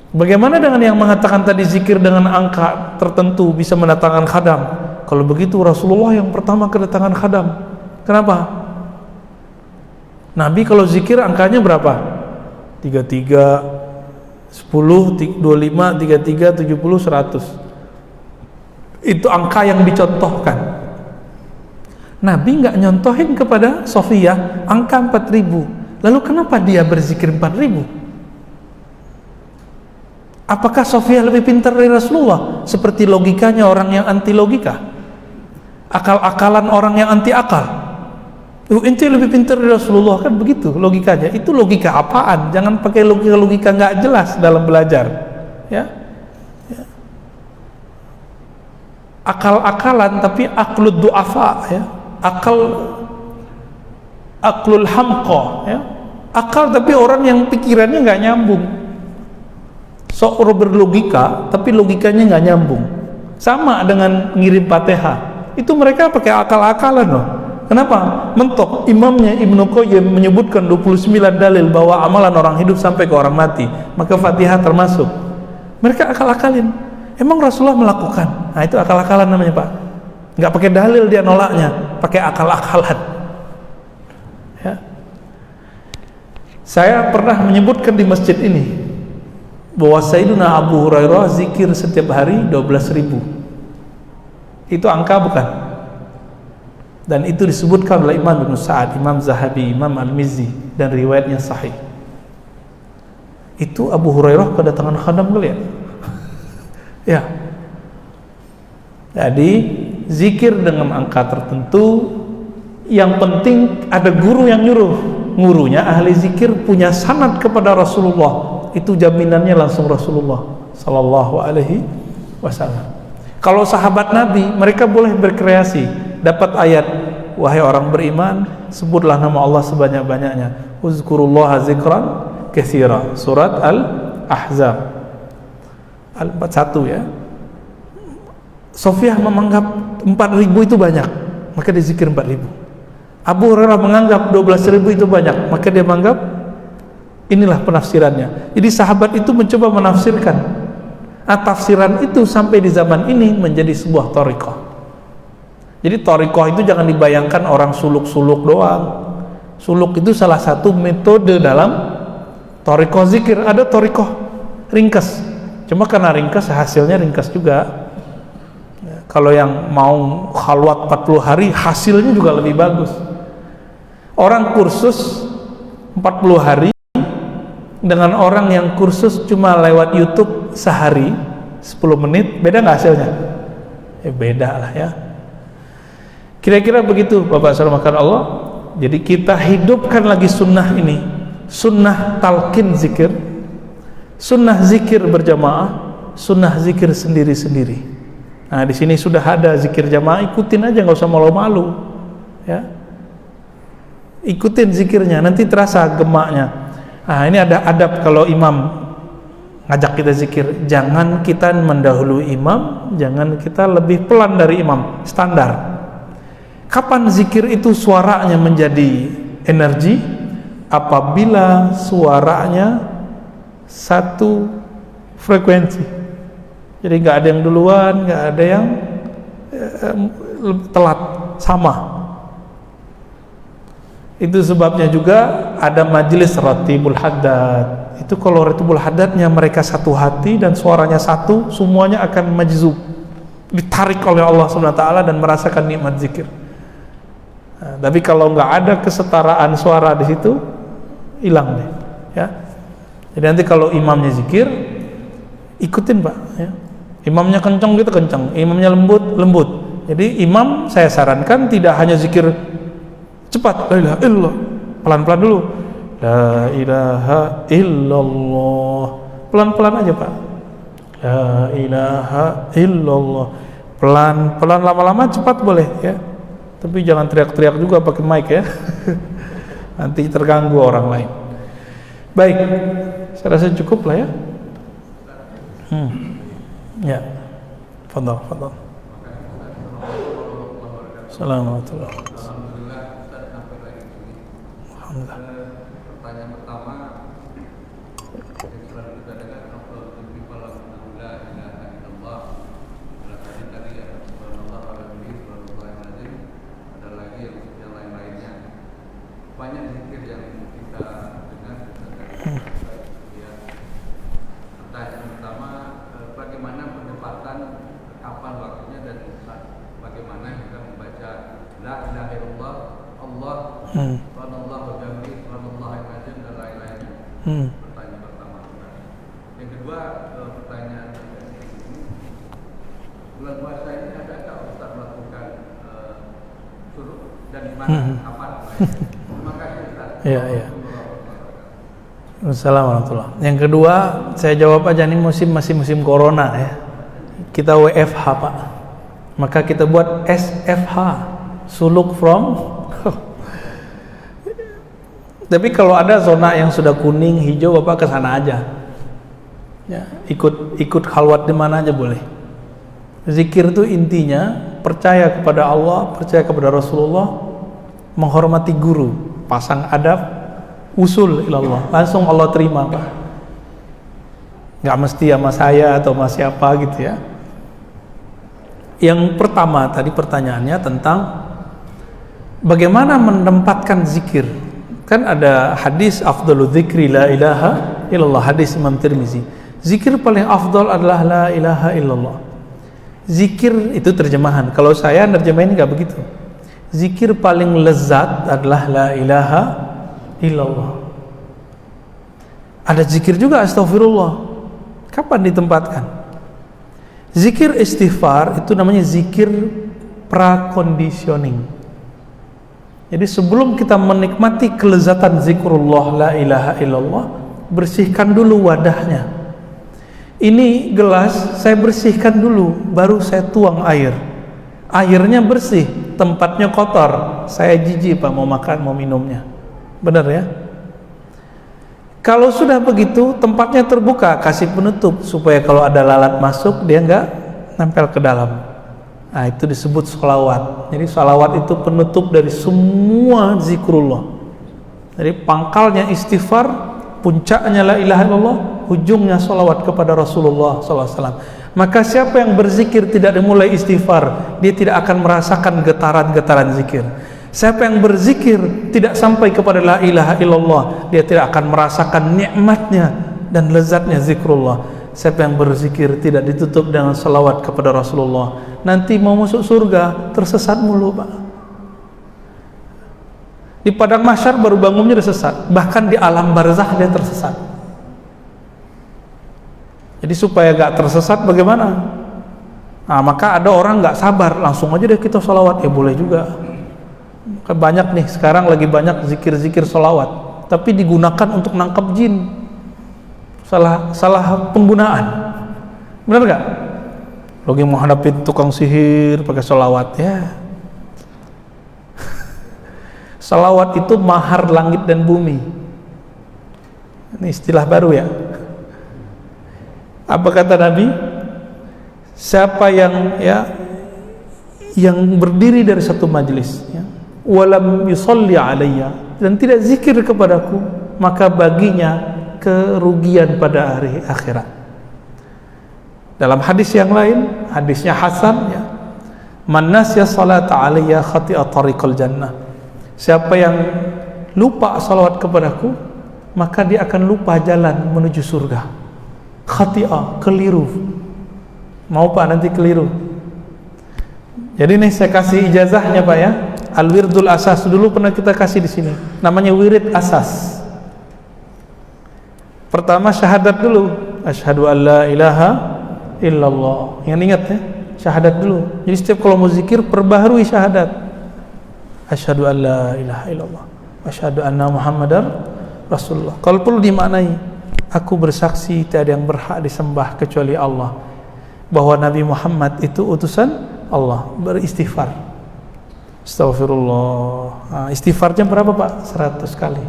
Bagaimana dengan yang mengatakan tadi zikir dengan angka tertentu bisa mendatangkan khadam? Kalau begitu Rasulullah yang pertama kedatangan khadam. Kenapa? Nabi kalau zikir angkanya berapa? 33, 10, 25, 33, 70, 100. Itu angka yang dicontohkan. Nabi nggak nyontohin kepada Sofiyah angka 4000. Lalu kenapa dia berzikir 4000? Apakah Sofiyah lebih pintar dari Rasulullah? Seperti logikanya orang yang anti logika, akal-akalan orang yang anti akal. Ente lebih pintar dari Rasulullah, kan begitu logikanya. Itu logika apaan? Jangan pakai logika nggak jelas dalam belajar, ya. Akal-akalan tapi aklud du'afa, ya. Aklul hamqa, ya. Akal tapi orang yang pikirannya nggak nyambung. Sok berlogika tapi logikanya nggak nyambung. Sama dengan ngirim Fatihah. Itu mereka pakai akal-akalan loh. Kenapa? Mentok. Imamnya Ibnu Qayyim menyebutkan 29 dalil bahwa amalan orang hidup sampai ke orang mati, maka Fatihah termasuk. Mereka akal-akalin. Emang Rasulullah melakukan? Nah, itu akal-akalan namanya, Pak. Nggak pakai dalil dia nolaknya, pakai akal-akalan. Ya. Saya pernah menyebutkan di masjid ini bahwa Sayyidina Abu Hurairah zikir setiap hari 12.000. Itu angka bukan? Dan itu disebutkan oleh Imam Ibn Sa'ad, Imam Zahabi, Imam Al-Mizzi, dan riwayatnya sahih. Itu Abu Hurairah kedatangan khadam kali ya? Ya. Jadi zikir dengan angka tertentu, yang penting ada guru yang nyuruh. Gurunya ahli zikir punya sanad kepada Rasulullah. Itu jaminannya langsung Rasulullah sallallahu alaihi wasallam. Kalau sahabat Nabi, mereka boleh berkreasi. Dapat ayat, wahai orang beriman, sebutlah nama Allah sebanyak-banyaknya. Uzkurullaha zikran katsira. Surat Al-Ahzab Al-41 ya. Sofiyah menganggap 4.000 itu banyak, maka dia zikir 4.000. Abu Hurairah menganggap 12.000 itu banyak, maka dia menganggap inilah penafsirannya. Jadi sahabat itu mencoba menafsirkan. Tafsiran itu sampai di zaman ini menjadi sebuah thariqah. Jadi thariqah itu jangan dibayangkan orang suluk-suluk doang. Suluk itu salah satu metode dalam thariqah zikir. Ada thariqah ringkas, cuma karena ringkas hasilnya ringkas juga. Kalau yang mau khalwat 40 hari hasilnya juga lebih bagus. Orang kursus 40 hari dengan orang yang kursus cuma lewat YouTube sehari 10 menit, beda nggak hasilnya? Beda lah ya. Kira-kira begitu Bapak Saudara makan Allah. Jadi kita hidupkan lagi sunnah ini, sunnah talqin zikir, sunnah zikir berjamaah, sunnah zikir sendiri-sendiri. Nah di sini sudah ada zikir jamaah, ikutin aja, nggak usah malu-malu ya. Ikutin zikirnya, nanti terasa gemaknya. Nah ini ada adab kalau imam ngajak kita zikir, jangan kita mendahului imam, jangan kita lebih pelan dari imam, standar. Kapan zikir itu suaranya menjadi energi? Apabila suaranya satu frekuensi. Jadi nggak ada yang duluan, nggak ada yang telat, sama. Itu sebabnya juga ada majelis ratibul haddad. Itu kalau ratibul haddadnya mereka satu hati dan suaranya satu, semuanya akan majzub, ditarik oleh Allah SWT dan merasakan nikmat zikir. Nah, tapi kalau nggak ada kesetaraan suara di situ, hilang deh ya. Jadi nanti kalau imamnya zikir, ikutin Pak ya. Imamnya kencang gitu kencang, imamnya lembut lembut. Jadi imam saya sarankan tidak hanya zikir cepat, la ilaha illallah, pelan-pelan dulu, la ilaha illallah, pelan-pelan aja Pak, la ilaha illallah, pelan-pelan, lama-lama cepat boleh ya, tapi jangan teriak-teriak juga pakai mic ya. Nanti terganggu orang lain. Baik, saya rasa cukup lah ya. Ya, fadhal. Assalamualaikum. Pertanyaan pertama yang selalu kita dengar, afdhalul dzikri la ilaha illallah. Tadi ya subhanallah walhamdulillah azim. Ada lagi yang lain-lainnya. Banyak zikir yang kita dengar ya. Pertanyaan pertama, bagaimana penempatan kapan waktunya dan bagaimana kita membaca la ilaha illallah, Allah pertanyaan pertama. Yang kedua, pertanyaan ini, bulan puasa ini adakah Ustaz melakukan suruk dan di mana, kapan? Terima kasih Ustaz. Iya. Assalamualaikum. Yang kedua, saya jawab aja, nih masih musim corona ya. Kita WFH Pak. Maka kita buat SFH, suluk from. Tapi kalau ada zona yang sudah kuning, hijau, Bapak ke sana aja. Ya, ikut khalwat di mana aja boleh. Zikir itu intinya percaya kepada Allah, percaya kepada Rasulullah, menghormati guru, pasang adab, usul ilallah, langsung Allah terima Pak. Nggak mesti sama saya atau sama siapa gitu ya. Yang pertama tadi pertanyaannya tentang bagaimana menempatkan zikir. Kan ada hadis afdhalu dzikri la ilaha illallah, hadis Imam Tirmizi. Zikir paling afdal adalah la ilaha illallah. Zikir itu terjemahan. Kalau saya nerjemahin enggak begitu. Zikir paling lezat adalah la ilaha illallah. Ada zikir juga astagfirullah. Kapan ditempatkan? Zikir istighfar itu namanya zikir praconditioning. Jadi sebelum kita menikmati kelezatan zikrullah la ilaha illallah, bersihkan dulu wadahnya. Ini gelas saya bersihkan dulu, baru saya tuang air. Airnya bersih, tempatnya kotor, saya jijik Pak mau makan, mau minumnya. Benar ya? Kalau sudah begitu, tempatnya terbuka, kasih penutup supaya kalau ada lalat masuk dia nggak nempel ke dalam. Nah, itu disebut sholawat. Jadi sholawat itu penutup dari semua zikrullah. Jadi pangkalnya istighfar, puncaknya la ilaha illallah, ujungnya sholawat kepada Rasulullah SAW. Maka siapa yang berzikir tidak dimulai istighfar, dia tidak akan merasakan getaran-getaran zikir. Siapa yang berzikir tidak sampai kepada la ilaha illallah, dia tidak akan merasakan nikmatnya dan lezatnya zikrullah. Siapa yang berzikir tidak ditutup dengan salawat kepada Rasulullah, nanti mau masuk surga tersesat mulu Pak. Di padang mahsyar baru bangunnya udah sesat, bahkan di alam barzakh dia tersesat. Jadi supaya gak tersesat bagaimana? Nah, maka ada orang gak sabar, langsung aja deh kita salawat. Ya boleh juga. Banyak nih sekarang lagi banyak zikir-zikir salawat, tapi digunakan untuk nangkap jin. Salah penggunaan. Benar gak? Lagi mau hadapin tukang sihir pakai salawat ya. Salawat itu mahar langit dan bumi. Ini istilah baru ya. Apa kata Nabi? Siapa yang berdiri dari satu majelis ya, walam yusalli alayya, dan tidak zikir kepadaku, maka baginya kerugian pada hari akhirat. Dalam hadis yang lain, hadisnya hasan ya, man nasya salata alayya khati'a tariqal jannah. Siapa yang lupa salawat kepadaku, maka dia akan lupa jalan menuju surga. Khati'a, keliru. Mau Pak nanti keliru. Jadi nih saya kasih ijazahnya Pak ya. Al-wirdul asas dulu pernah kita kasih di sini. Namanya wirid asas. Pertama syahadat dulu, asyhadu an la ilaha illallah. Ingat ya, syahadat dulu. Jadi setiap kalau mau zikir perbaharui syahadat. Asyhadu an la ilaha illallah, asyhadu anna Muhammadar Rasulullah. Kalau perlu dimaknai, aku bersaksi tiada yang berhak disembah kecuali Allah, bahwa Nabi Muhammad itu utusan Allah. Beristighfar. Astagfirullah. Istighfarnya berapa Pak? 100 kali.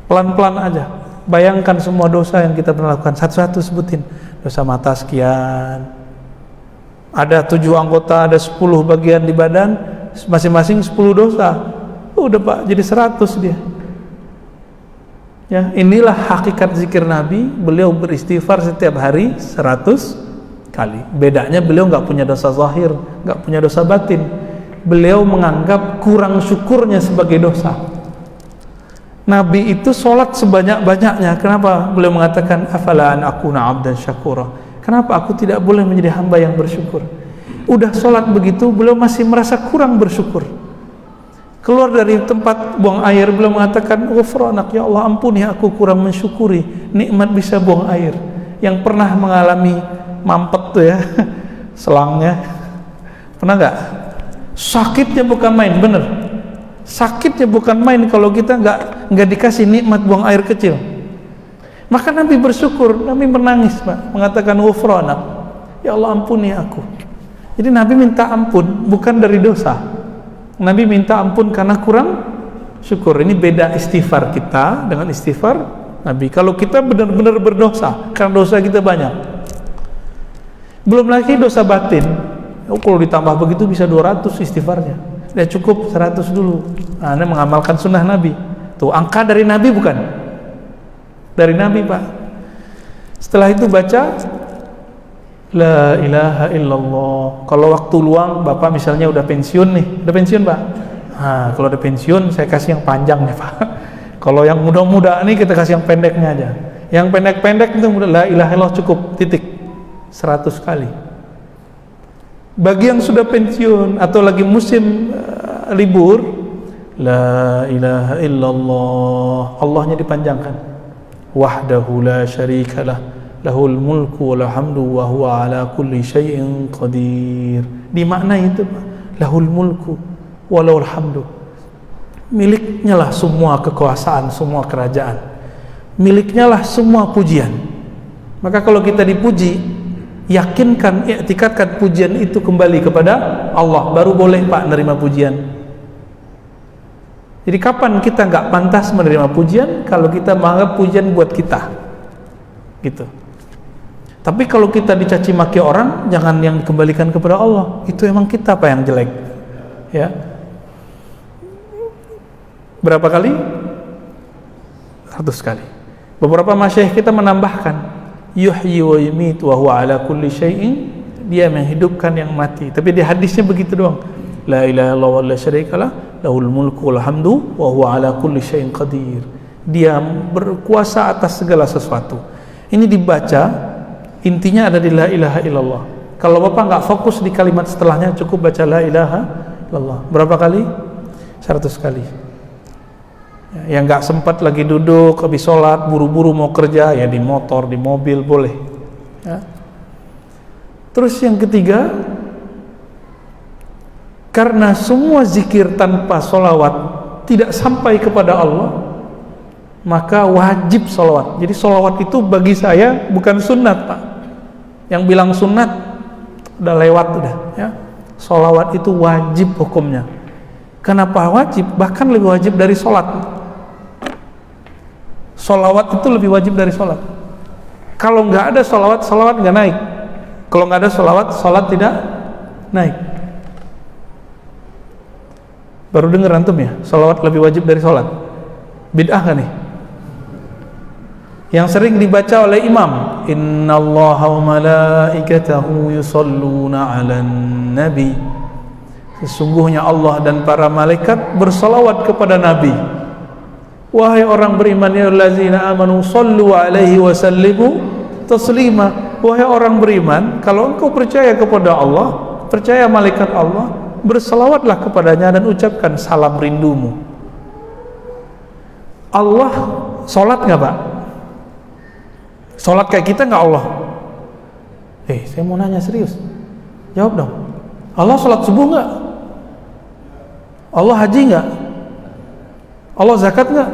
Pelan-pelan aja. Bayangkan semua dosa yang kita pernah lakukan, satu-satu sebutin. Dosa mata sekian, ada 7 anggota, ada 10 bagian di badan, masing-masing 10 dosa. Udah Pak, jadi 100 dia. Ya, inilah hakikat zikir Nabi. Beliau beristighfar setiap hari 100 kali. Bedanya beliau nggak punya dosa zahir, nggak punya dosa batin. Beliau menganggap kurang syukurnya sebagai dosa. Nabi itu sholat sebanyak-banyaknya. Kenapa? Beliau mengatakan, afala an akuna abdan syakura. Kenapa aku tidak boleh menjadi hamba yang bersyukur? Udah sholat begitu, beliau masih merasa kurang bersyukur. Keluar dari tempat buang air, beliau mengatakan, ghufranak ya Allah, ampuni aku kurang mensyukuri nikmat bisa buang air. Yang pernah mengalami mampet tuh ya, selangnya, pernah nggak? Sakitnya bukan main, bener. Sakitnya bukan main kalau kita nggak dikasih nikmat buang air kecil. Maka Nabi bersyukur, Nabi menangis Pak, mengatakan ghufranak, ya Allah ampuni aku. Jadi Nabi minta ampun bukan dari dosa. Nabi minta ampun karena kurang syukur. Ini beda istighfar kita dengan istighfar Nabi. Kalau kita benar-benar berdosa, karena dosa kita banyak. Belum lagi dosa batin. Kalau ditambah begitu bisa 200 istighfarnya. Ya cukup 100 dulu. Nah, ini mengamalkan sunnah Nabi. Tuh angka dari Nabi bukan? Dari Nabi Pak. Setelah itu baca la ilaha illallah. Kalau waktu luang Bapak misalnya udah pensiun nih, udah pensiun Pak. Nah, kalau udah pensiun saya kasih yang panjang nih Pak. Kalau yang muda-muda nih kita kasih yang pendeknya aja. Yang pendek-pendek itu la ilaha illallah cukup, titik. 100 kali. Bagi yang sudah pensiun atau lagi musim libur, la ilaha illallah, Allahnya dipanjangkan. Wahdahu la syarikalah, lahul mulku wa hamdu wa huwa ala kulli syai'in qadir. Dimaknai itu, lahul mulku wa lahul hamdu. Miliknya lah semua kekuasaan, semua kerajaan. Miliknya lah semua pujian. Maka kalau kita dipuji, yakinkan, i'tikadkan pujian itu kembali kepada Allah, baru boleh Pak menerima pujian. Jadi kapan kita nggak pantas menerima pujian? Kalau kita menganggap pujian buat kita, gitu. Tapi kalau kita dicaci maki orang, jangan yang dikembalikan kepada Allah. Itu emang kita Pak yang jelek, ya. Berapa kali? 100 kali. Beberapa masyayikh kita menambahkan, yuhyi wa yumitu wa huwa ala kulli syai'in, dia menghidupkan yang mati. Tapi di hadisnya begitu doang. La ilaha illallah wa la syarikalah, lahul mulku wal hamdu wa huwa ala kulli syai'in qadir. Dia berkuasa atas segala sesuatu. Ini dibaca, intinya ada di la ilaha illallah. Kalau Bapak nggak fokus di kalimat setelahnya, cukup baca la ilaha illallah. Berapa kali? 100 kali. Yang nggak sempat lagi duduk habis sholat, buru-buru mau kerja, ya di motor, di mobil boleh, ya. Terus yang ketiga, karena semua zikir tanpa sholawat tidak sampai kepada Allah, maka wajib sholawat. Jadi sholawat itu bagi saya bukan sunat Pak. Yang bilang sunat udah lewat udah, ya. Sholawat itu wajib hukumnya. Kenapa wajib? Bahkan lebih wajib dari sholat. Sholawat itu lebih wajib dari sholat. Kalau nggak ada sholawat, sholawat nggak naik. Kalau nggak ada sholawat, sholat tidak naik. Baru dengar antum ya, sholawat lebih wajib dari sholat. Bid'ah kan nih? Yang sering dibaca oleh imam, innallaha wa malaikatahu yusholluna 'alan nabi. Sesungguhnya Allah dan para malaikat bersolawat kepada Nabi. Wahai orang beriman, ya allazina amanu sallu alaihi wa sallimu taslima. Wahai orang beriman, kalau engkau percaya kepada Allah, percaya malaikat Allah, berselawatlah kepadanya dan ucapkan salam rindumu. Allah sholat nggak Pak? Sholat kayak kita nggak Allah? Saya mau nanya serius, jawab dong. Allah sholat subuh nggak? Allah haji nggak? Allah zakat nggak?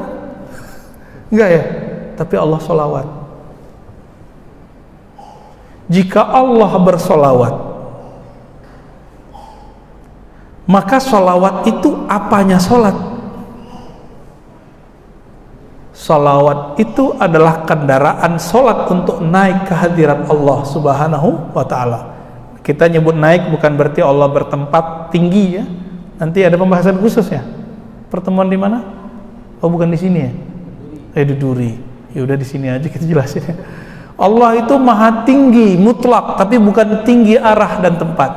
Nggak ya? Tapi Allah sholawat. Jika Allah bersolawat, maka sholawat itu apanya sholat? Sholawat itu adalah kendaraan sholat untuk naik ke hadirat Allah subhanahu wa ta'ala. Kita nyebut naik bukan berarti Allah bertempat tinggi ya. Nanti ada pembahasan khusus ya. Pertemuan di mana? Oh bukan di sini ya? Di Duri. Ya udah di sini aja kita jelasin ya. Allah itu maha tinggi mutlak, tapi bukan tinggi arah dan tempat.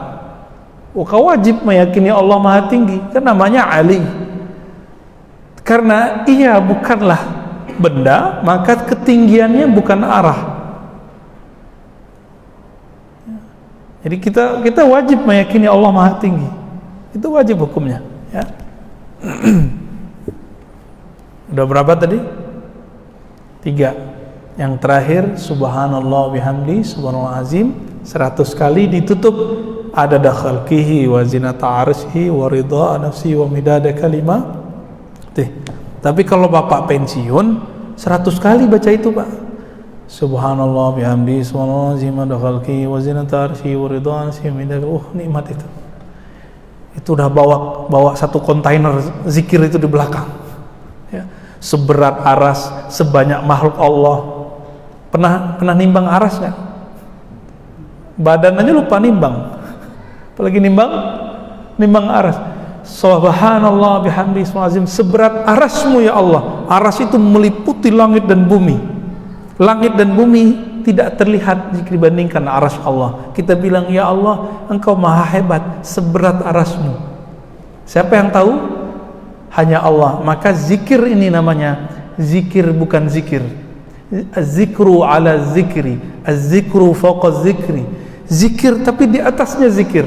Kau wajib meyakini Allah maha tinggi, kan namanya Ali. Karena ia bukanlah benda, maka ketinggiannya bukan arah. Jadi kita wajib meyakini Allah maha tinggi. Itu wajib hukumnya ya. Udah berapa tadi? 3. Yang terakhir, subhanallah bihamdi, subhanallah azim, 100 kali ditutup adada khalqihi wa zinata arsyihi wa ridha nafsi wa midada kalimah. Tapi kalau Bapak pensiun 100 kali baca itu Pak. Subhanallah bihamdi, subhanallah azim, adada khalqihi wa zinata arsyihi wa ridha nafsi wa midada. Nikmat itu. Itu udah bawa satu kontainer zikir itu di belakang ya. Seberat aras, sebanyak makhluk Allah. Pernah nimbang aras nggak? Badan aja lupa nimbang, apalagi nimbang aras. Subhanallah bihamdi subhanallah, seberat arasmu ya Allah. Aras itu meliputi langit dan bumi. Langit dan bumi tidak terlihat jika dibandingkan aras Allah. Kita bilang ya Allah, engkau maha hebat, seberat arasmu. Siapa yang tahu? Hanya Allah. Maka zikir ini namanya zikir bukan zikir. Az-zikru ala zikri, az-zikru fawqa zikri. Zikir tapi di atasnya zikir.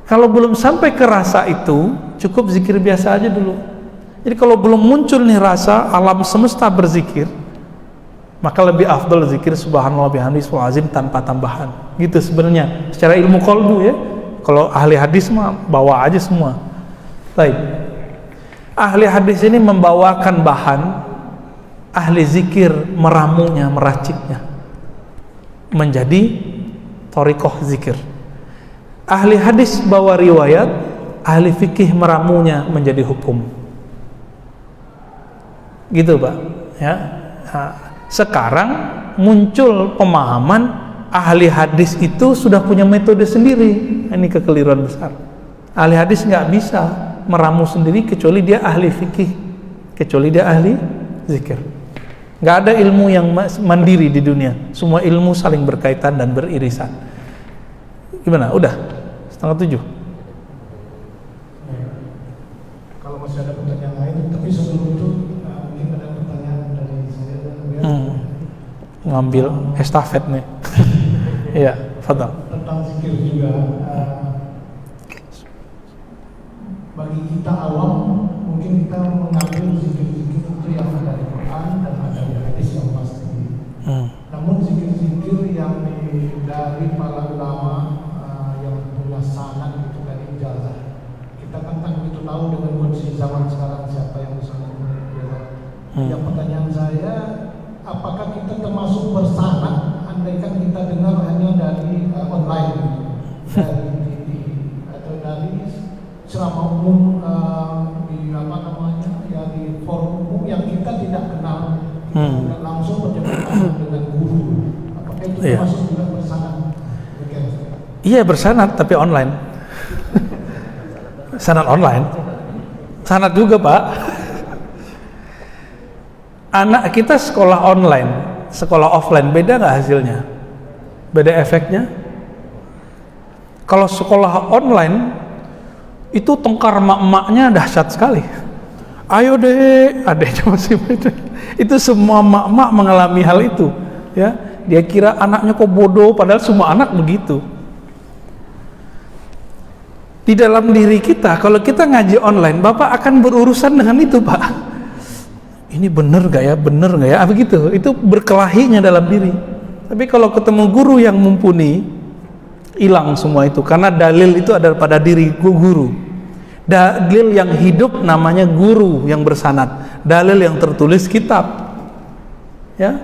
Kalau belum sampai ke rasa itu, cukup zikir biasa aja dulu. Jadi kalau belum muncul nih rasa alam semesta berzikir, Maka lebih afdal zikir subhanallah bihamdihi subhanal azim tanpa tambahan. Gitu sebenarnya secara ilmu qalbu ya. Kalau ahli hadis mah bawa aja semua. Baik. Ahli hadis ini membawakan bahan, ahli zikir meramunya, meraciknya menjadi thariqah zikir. Ahli hadis bawa riwayat, ahli fikih meramunya menjadi hukum. Gitu Pak ya. Nah, sekarang muncul pemahaman ahli hadis itu sudah punya metode sendiri. Ini kekeliruan besar. Ahli hadis nggak bisa meramu sendiri kecuali dia ahli fikih, kecuali dia ahli zikir. Nggak ada ilmu yang mandiri di dunia. Semua ilmu saling berkaitan dan beririsan. Gimana? Udah 6:30. Kalau masih ada pertanyaan lain, tapi sebelum itu mungkin ada pertanyaan dari saya. Ngambil estafet nih. Iya, fadhal. Tentang zikir juga. Bagi kita awam, mungkin kita mengambil zikir-zikir itu yang ada di Quran dan ada di hadis yang pasti. Namun zikir-zikir yang dari para ulama yang punya sanad itu dari ijazah, kita kan tak begitu tahu dengan kondisi zaman sekarang siapa yang bisa memberi ijazah. Yang pertanyaan saya, apakah kita termasuk bersanad andaikan kita dengar hanya dari online, dari TV atau dari ceramah umum di apa namanya ya, di forum umum yang kita tidak kenal, tidak langsung berjumpa dengan guru. Apakah itu termasuk juga bersanad? Iya bersanad tapi online. Sanad online. Sanad juga Pak. Anak kita sekolah online, sekolah offline, beda nggak hasilnya? Beda efeknya? Kalau sekolah online itu tengkar mak-maknya dahsyat sekali. Ayo deh, adeknya masih beda. Itu semua mak-mak mengalami hal itu, ya. Dia kira anaknya kok bodoh, padahal semua anak begitu. Di dalam diri kita, kalau kita ngaji online, Bapak akan berurusan dengan itu, Pak. Ini bener gak ya, bener gak ya, begitu. Itu berkelahinya dalam diri. Tapi kalau ketemu guru yang mumpuni, hilang semua itu, karena dalil itu ada pada diri guru. Dalil yang hidup namanya guru yang bersanad, dalil yang tertulis kitab, ya.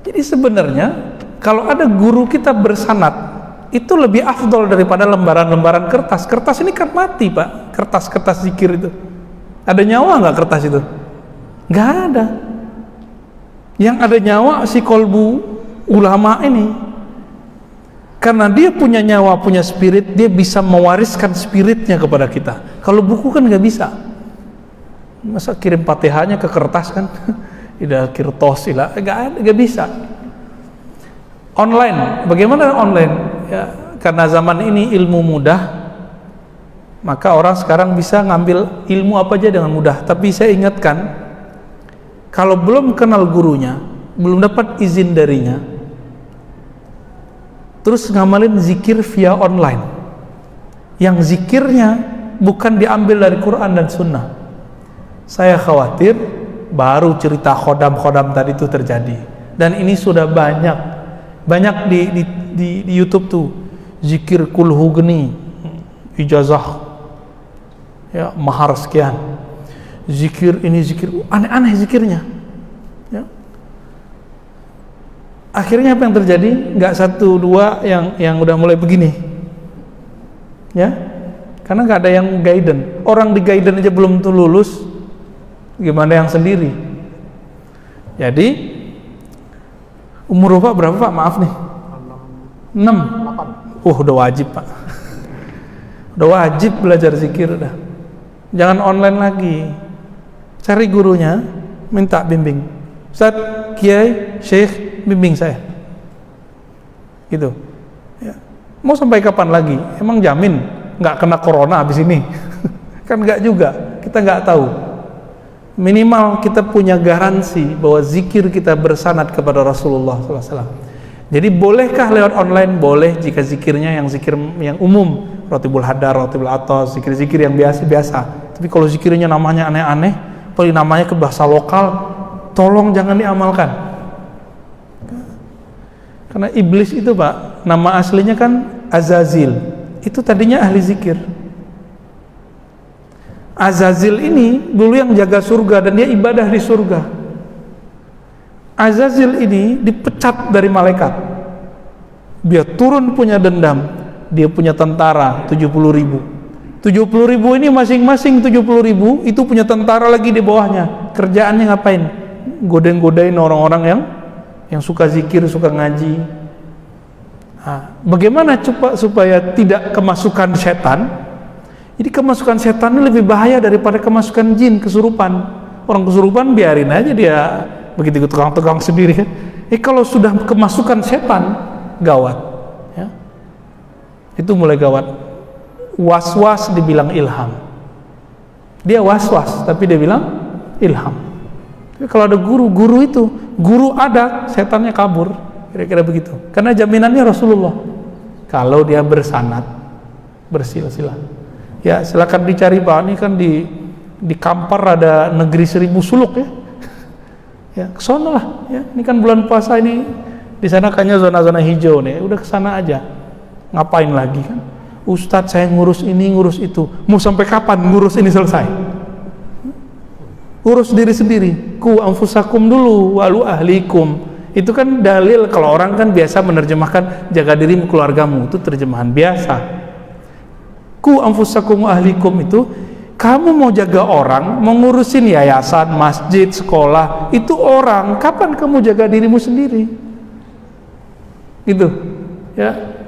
Jadi sebenarnya kalau ada guru kita bersanad itu lebih afdol daripada lembaran-lembaran kertas. Kertas ini kan mati Pak, kertas-kertas zikir itu. Ada nyawa nggak kertas itu? Nggak ada. Yang ada nyawa si kolbu ulama ini. Karena dia punya nyawa, punya spirit, dia bisa mewariskan spiritnya kepada kita. Kalau buku kan nggak bisa. Masa kirim Fatihahnya ke kertas kan? Tidak kirtos, nggak bisa. Online, bagaimana online? Ya, karena zaman ini ilmu mudah, maka orang sekarang bisa ngambil ilmu apa aja dengan mudah. Tapi saya ingatkan, kalau belum kenal gurunya, belum dapat izin darinya, terus ngamalin zikir via online, yang zikirnya bukan diambil dari Quran dan Sunnah, saya khawatir baru cerita khodam-khodam tadi itu terjadi. Dan ini sudah banyak di YouTube tuh, zikir kulhu geni, ijazah ya mahar sekian, zikir ini zikir aneh-aneh zikirnya, ya. Akhirnya apa yang terjadi? Nggak satu dua yang udah mulai begini, ya, karena nggak ada yang guidance. Orang di guidance aja belum tuh lulus, gimana yang sendiri? Jadi umur Bapak berapa Pak? Maaf nih, 6. Udah wajib Pak. Udah wajib belajar zikir dah. Jangan online lagi. Cari gurunya, minta bimbing. Ustaz, Kiai, Syekh, bimbing saya. Gitu. Ya. Mau sampai kapan lagi? Emang jamin nggak kena corona habis ini? Kan nggak juga. Kita nggak tahu. Minimal kita punya garansi bahwa zikir kita bersanad kepada Rasulullah SAW. Jadi bolehkah lewat online? Boleh jika zikirnya yang zikir yang umum, Rotibul Hadar, Rotibul Atos, zikir-zikir yang biasa-biasa. Tapi kalau zikirnya namanya aneh-aneh, apalagi namanya ke bahasa lokal, tolong jangan diamalkan. Karena iblis itu Pak, nama aslinya kan Azazil. Itu tadinya ahli zikir. Azazil ini dulu yang jaga surga dan dia ibadah di surga. Azazil ini dipecat dari malaikat. Dia turun punya dendam. Dia punya tentara 70.000. 70.000 ini masing-masing 70.000 itu punya tentara lagi di bawahnya. Kerjaannya ngapain? Godain-godain orang-orang yang suka zikir, suka ngaji. Nah, bagaimana supaya tidak kemasukan setan? Jadi kemasukan setan ini lebih bahaya daripada kemasukan jin, kesurupan. Orang kesurupan biarin aja dia begitu tukang-tukang sendiri. Kalau sudah kemasukan setan, gawat. Ya. Itu mulai gawat. Was-was dibilang ilham. Dia was-was, tapi dia bilang ilham. Tapi kalau ada guru itu, guru ada, setannya kabur. Kira-kira begitu. Karena jaminannya Rasulullah. Kalau dia bersanad, bersilsilah. Ya silakan dicari Pak, ini kan di Kampar ada negeri 1000 suluk ya. Ya kesana lah. Ya ini kan bulan puasa ini, di sana kayaknya zona-zona hijau nih. Udah kesana aja. Ngapain lagi kan? Ustadz saya ngurus ini, ngurus itu. Mau sampai kapan ngurus ini selesai? Urus diri sendiri. Ku anfusakum dulu, walu ahlikum. Itu kan dalil kalau orang kan biasa menerjemahkan jaga dirimu keluargamu. Itu terjemahan biasa. Ku anfusakum ahlikum itu kamu mau jaga orang, mau ngurusin yayasan, masjid, sekolah. Itu orang. Kapan kamu jaga dirimu sendiri? Gitu. Ya.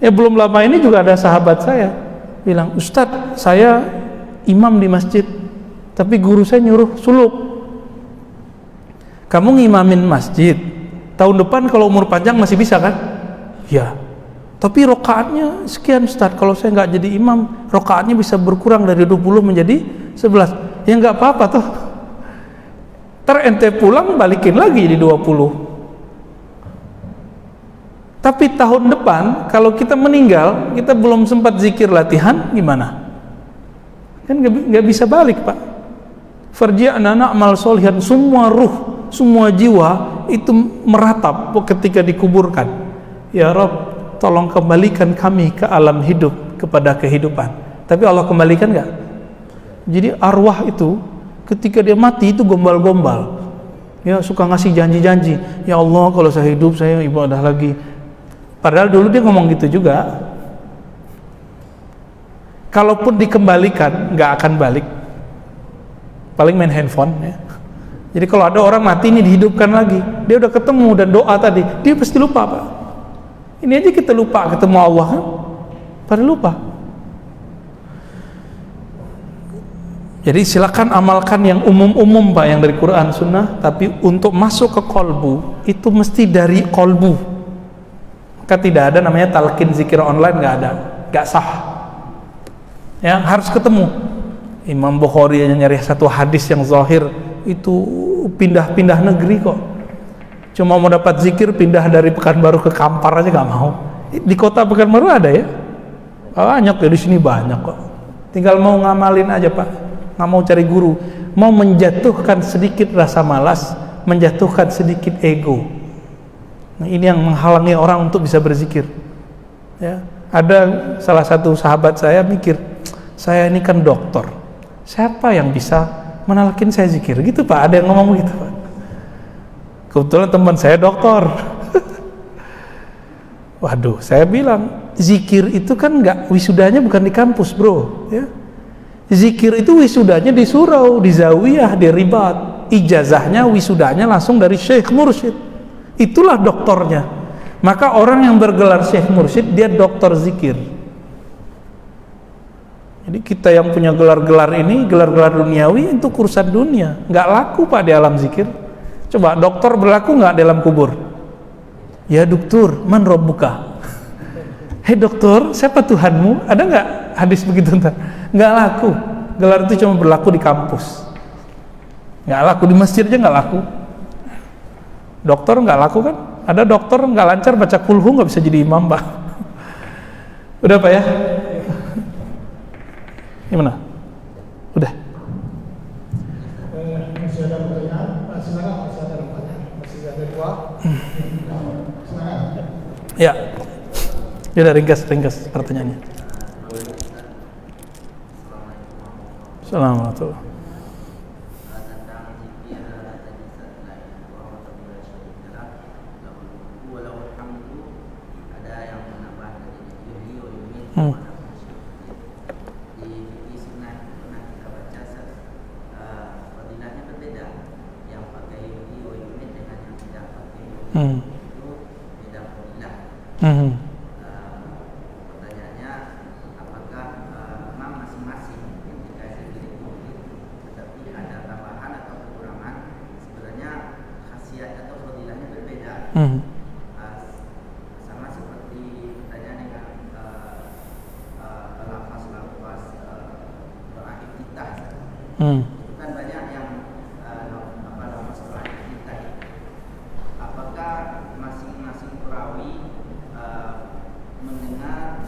Ya belum lama ini juga ada sahabat saya bilang, Ustadz saya imam di masjid tapi guru saya nyuruh suluk. Kamu ngimamin masjid, tahun depan kalau umur panjang masih bisa kan? Ya, tapi rokaatnya sekian Ustadz, kalau saya nggak jadi imam rokaatnya bisa berkurang dari 20 menjadi 11. Ya nggak apa-apa toh, ente pulang balikin lagi di 20. Tapi tahun depan kalau kita meninggal, kita belum sempat zikir latihan, gimana? Kan nggak bisa balik Pak. Farji'na na'mal sholihan, semua ruh, semua jiwa itu meratap ketika dikuburkan. Ya Rabb, tolong kembalikan kami ke alam hidup, kepada kehidupan. Tapi Allah kembalikan nggak? Jadi arwah itu ketika dia mati itu gombal-gombal. Ya suka ngasih janji-janji. Ya Allah kalau saya hidup saya ibadah lagi. Padahal dulu dia ngomong gitu juga. Kalaupun dikembalikan, nggak akan balik. Paling main handphone ya. Jadi kalau ada orang mati ini dihidupkan lagi, dia udah ketemu dan doa tadi, dia pasti lupa Pak. Ini aja kita lupa ketemu Allah kan? Pada lupa. Jadi silakan amalkan yang umum-umum Pak, yang dari Quran Sunnah. Tapi untuk masuk ke kolbu, itu mesti dari kolbu. Tidak ada namanya talqin zikir online, nggak ada, nggak sah. Ya harus ketemu. Imam Bukhari yang nyari satu hadis yang zahir itu pindah-pindah negeri kok. Cuma mau dapat zikir pindah dari Pekanbaru ke Kampar aja nggak mau. Di kota Pekanbaru ada ya, banyak ya, di sini banyak kok. Tinggal mau ngamalin aja Pak, nggak mau cari guru, mau menjatuhkan sedikit rasa malas, menjatuhkan sedikit ego. Nah, ini yang menghalangi orang untuk bisa berzikir. Ya, ada salah satu sahabat saya mikir, saya ini kan dokter, siapa yang bisa menalkin saya zikir? Gitu Pak, ada yang ngomong gitu Pak. Kebetulan teman saya dokter. Waduh, saya bilang zikir itu kan nggak, wisudanya bukan di kampus bro. Ya, zikir itu wisudanya di surau, di zawiyah, di ribat. Ijazahnya, wisudanya langsung dari syekh mursyid. Itulah doktornya. Maka orang yang bergelar syekh mursyid dia dokter zikir. Jadi kita yang punya gelar-gelar ini, gelar-gelar duniawi itu urusan dunia, nggak laku Pak di alam zikir. Coba dokter berlaku nggak dalam kubur? Ya dokter, man rabbuka? Hei dokter, siapa Tuhanmu? Ada nggak hadis begitu ntar? Nggak laku. Gelar itu cuma berlaku di kampus. Nggak laku di masjid aja nggak laku. Dokter nggak laku kan? Ada dokter nggak lancar baca kulhu nggak bisa jadi imam Pak. Udah Pak ya? Gimana? Udah. Masih ada pertanyaan? Silakan, masih ada pertanyaan. Masih ada dua. Silakan. Ya. Sudah ringkas pertanyaannya. Assalamualaikum. Pertanyaannya, apakah memang masing-masing ketika zikir itu tetapi ada tambahan atau kekurangan, sebenarnya khasiat atau fadilahnya berbeda. Sama seperti pertanyaan dengan lafaz doa iftitah. Itu kan banyak yang lafaz doa iftitah. Apakah masing-masing perawi mendengar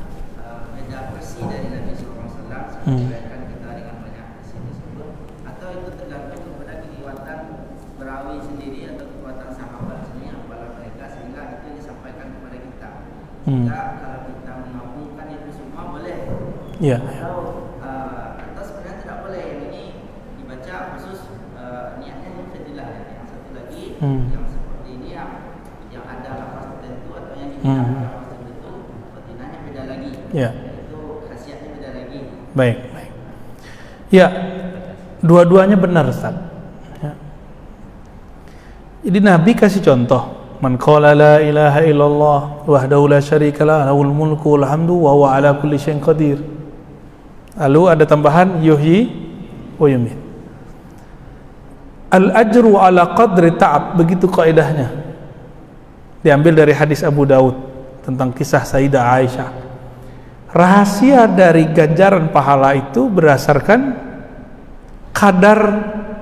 beda versi dari Nabi SAW diberikan kita dengan banyak versi tersebut, atau itu tergantung kepada kekuatan perawi sendiri atau kekuatan sahabat sendiri apalah mereka sehingga itu disampaikan kepada kita. Sehingga kalau kita menggabungkan itu semua boleh, atau sebenarnya tidak boleh. Yang ini dibaca khusus niatnya yang fadilah. Yang satu lagi yang seperti ini yang ada lafaz tertentu atau yang tidak lafaz tertentu, fadilahnya beda lagi. Itu khasiatnya beda lagi. Baik. Ya, dua-duanya benar, Ustaz. Ya. Jadi Nabi kasih contoh, man qala la ilaha illallah wahdahu la syarikalah lahul mulku wal hamdu wa huwa ala kulli syai'in qadir. Lalu ada tambahan yuhyi wa yumiit. Al ajru ala qadri ta'ab, begitu kaidahnya. Diambil dari hadis Abu Daud tentang kisah Sayyidah Aisyah. Rahasia dari ganjaran pahala itu berdasarkan kadar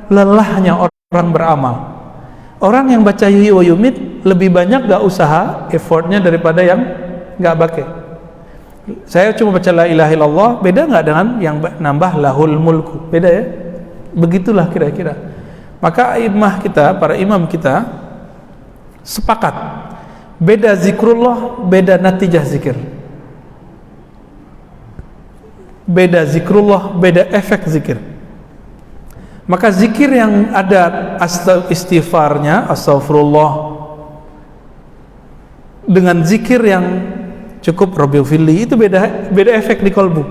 lelahnya orang beramal. Orang yang baca yuhyi wa yumiit lebih banyak gak usaha effortnya daripada yang gak pakai. Saya cuma baca la ilaha illallah, beda gak dengan yang nambah lahul mulku? Beda ya? Begitulah kira-kira. Maka para imam kita sepakat, beda zikrullah, beda natijah zikir. Beda zikrullah, beda efek zikir. Maka zikir yang ada istighfarnya, astaghfirullah, dengan zikir yang cukup Rabbighfirli, itu beda efek di kalbu.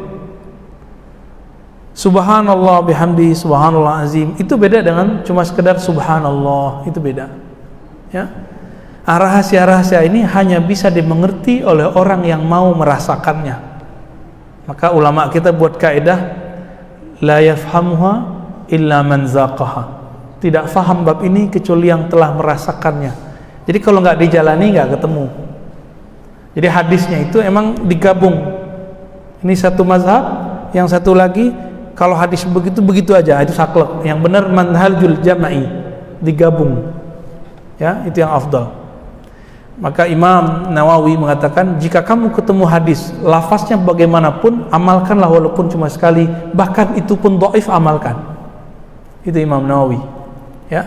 Subhanallah bihamdi, subhanallah azim, itu beda dengan cuma sekedar subhanallah, itu beda. Ya. Rahasia-rahasia ini hanya bisa dimengerti oleh orang yang mau merasakannya. Maka ulama kita buat kaidah la yafhamuha illa man zaqaha. Tidak faham bab ini kecuali yang telah merasakannya. Jadi kalau nggak dijalani nggak ketemu. Jadi hadisnya itu emang digabung. Ini satu mazhab, yang satu lagi kalau hadis begitu aja, itu saklek. Yang benar manhajul jama'i, digabung. Ya, itu yang afdal. Maka Imam Nawawi mengatakan, jika kamu ketemu hadis lafaznya bagaimanapun, amalkanlah walaupun cuma sekali, bahkan itu pun dhaif, amalkan. Itu Imam Nawawi. Ya,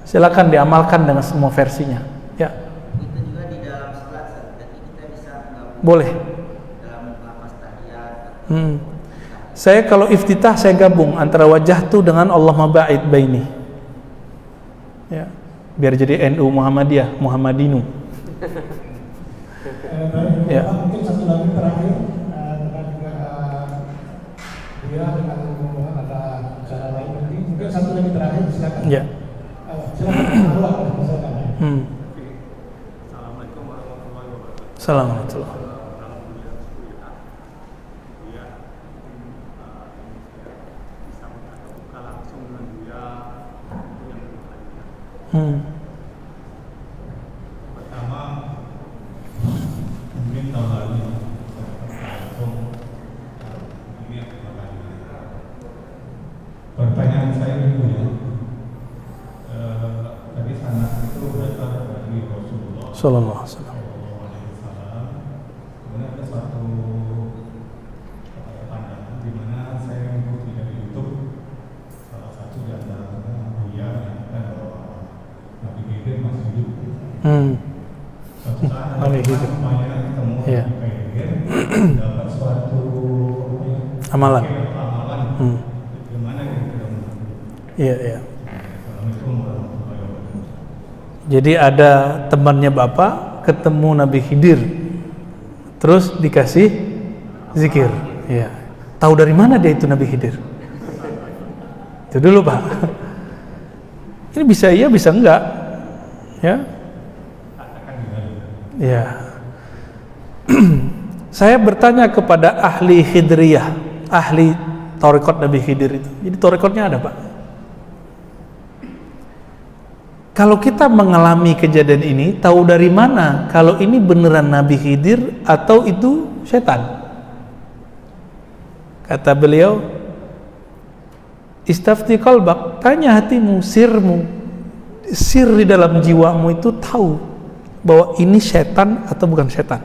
silakan diamalkan dengan semua versinya. Ya. Itu juga di dalam salat, jadi kita bisa boleh. Dalam lafaz tahiyat. Saya kalau iftitah saya gabung antara wajah tu dengan Allahumma ba'id baini. Ya, biar jadi NU Muhammadiyah, Muhammadinu. Ya. Mungkin satu lagi terakhir, dia dengan ngomong ada cara lain nanti. Mungkin satu lagi terakhir, silakan. Ya. Silakan. Assalamualaikum warahmatullahi wabarakatuh. Assalamualaikum. Bisa buka langsung dengan dia yang Pertama, mungkin tahun lalu langsung ini yang pertanyaan saya berikutnya. Tadi sanad itu berasal dari Rasulullah Sallallahu alaihi wasallam. Kemudian ada suatu pandangan di mana saya mengikuti dari YouTube salah satu di antara Buya yang bahwa Nabi Ibrahim masih hidup. Suatu saat Nabi Khidir. Kebanyakan ketemu Iya. Nabi Khidir dapat suatu Amalan. amalan. Gimana gitu ketemu? Iya, iya. Assalamualaikum warahmatullahi wabarakatuh. Jadi ada temannya Bapak ketemu Nabi Khidir, terus dikasih zikir. Iya. Tahu dari mana dia itu Nabi Khidir? Itu dulu Pak. Ini bisa iya, bisa enggak, ya? Ya. Saya bertanya kepada ahli Khidriyah, ahli tarekat Nabi Khidir itu. Jadi tarekatnya ada Pak. Kalau kita mengalami kejadian ini, tahu dari mana kalau ini beneran Nabi Khidir atau itu setan? Kata beliau, istafti qalbak, tanya hatimu, sirmu, sir di dalam jiwamu itu tahu bahwa ini setan atau bukan setan.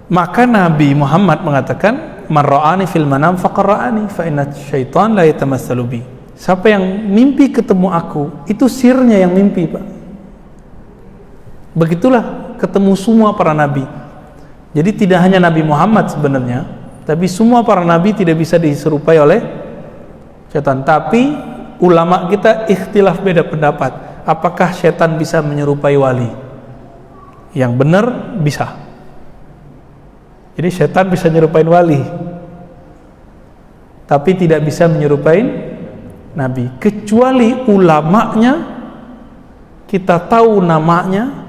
Maka Nabi Muhammad mengatakan, man ra'ani fil manam faqad ra'ani fa inna syaitan la yatamassalu bi. Siapa yang mimpi ketemu aku, itu sirnya yang mimpi, Pak. Begitulah ketemu semua para nabi. Jadi tidak hanya Nabi Muhammad sebenarnya, tapi semua para nabi tidak bisa diserupai oleh setan. Tapi ulama kita ikhtilaf beda pendapat. Apakah setan bisa menyerupai wali? Yang benar bisa. Jadi setan bisa menyerupai wali, tapi tidak bisa menyerupai nabi. Kecuali ulamanya, kita tahu namanya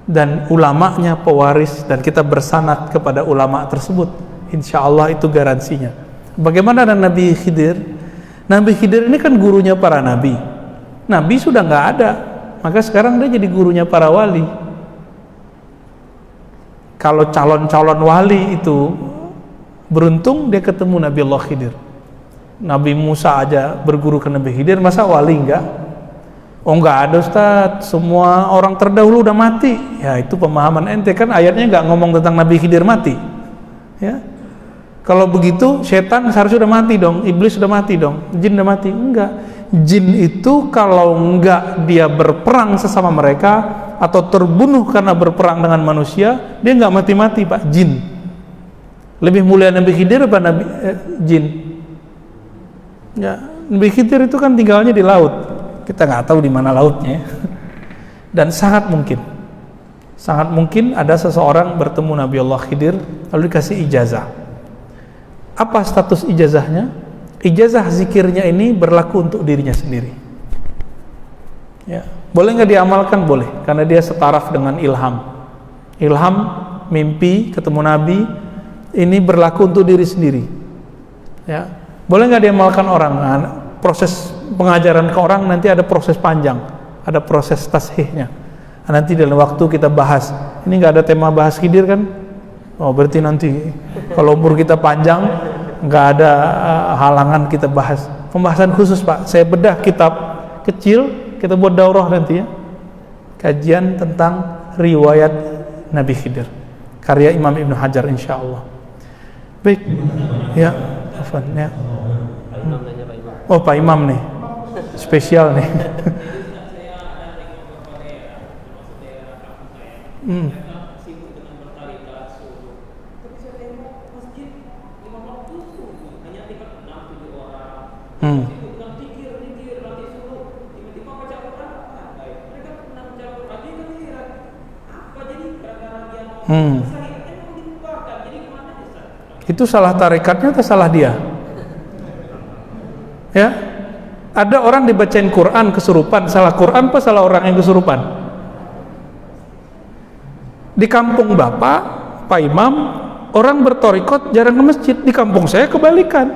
dan ulamanya pewaris, dan kita bersanad kepada ulama tersebut. Insya Allah itu garansinya. Bagaimana dengan Nabi Khidir? Nabi Khidir ini kan gurunya para nabi. Nabi sudah nggak ada, maka sekarang dia jadi gurunya para wali. Kalau calon-calon wali itu beruntung dia ketemu Nabi Allah Khidir. Nabi Musa aja berguru ke Nabi Khidir, masa wali enggak? Oh enggak ada Ustaz, semua orang terdahulu udah mati. Ya itu pemahaman ente, kan ayatnya enggak ngomong tentang Nabi Khidir mati. Ya. Kalau begitu setan seharusnya udah mati dong, iblis sudah mati dong, jin udah mati. Enggak. Jin itu kalau enggak dia berperang sesama mereka atau terbunuh karena berperang dengan manusia, dia enggak mati-mati, Pak. Jin. Lebih mulia Nabi Khidir apa Nabi jin? Ya, Nabi Khidir itu kan tinggalnya di laut. Kita nggak tahu di mana lautnya. Dan sangat mungkin ada seseorang bertemu Nabi Allah Khidir lalu dikasih ijazah. Apa status ijazahnya? Ijazah zikirnya ini berlaku untuk dirinya sendiri. Ya, boleh nggak diamalkan? Boleh, karena dia setaraf dengan ilham. Ilham, mimpi, ketemu Nabi, ini berlaku untuk diri sendiri. Ya, boleh nggak diamalkan orang? Nah, proses pengajaran ke orang nanti ada proses panjang, ada proses tashihnya. Nah, nanti dalam waktu kita bahas. Ini nggak ada tema bahas Khidir kan? Oh, berarti nanti kalau umur kita panjang nggak ada halangan kita bahas. Pembahasan khusus, Pak. Saya bedah kitab kecil, kita buat daurah nanti ya. Kajian tentang riwayat Nabi Khidir, karya Imam Ibnu Hajar insyaallah. Baik. Ya, afwan ya. Oh, Pak Imam nih. Spesial nih. Itu salah tarekatnya atau salah dia? Ya, ada orang dibacain Quran kesurupan, salah Quran apa salah orang yang kesurupan? Di kampung Bapak, Pak Imam, orang bertorikot jarang ke masjid. Di kampung saya kebalikan.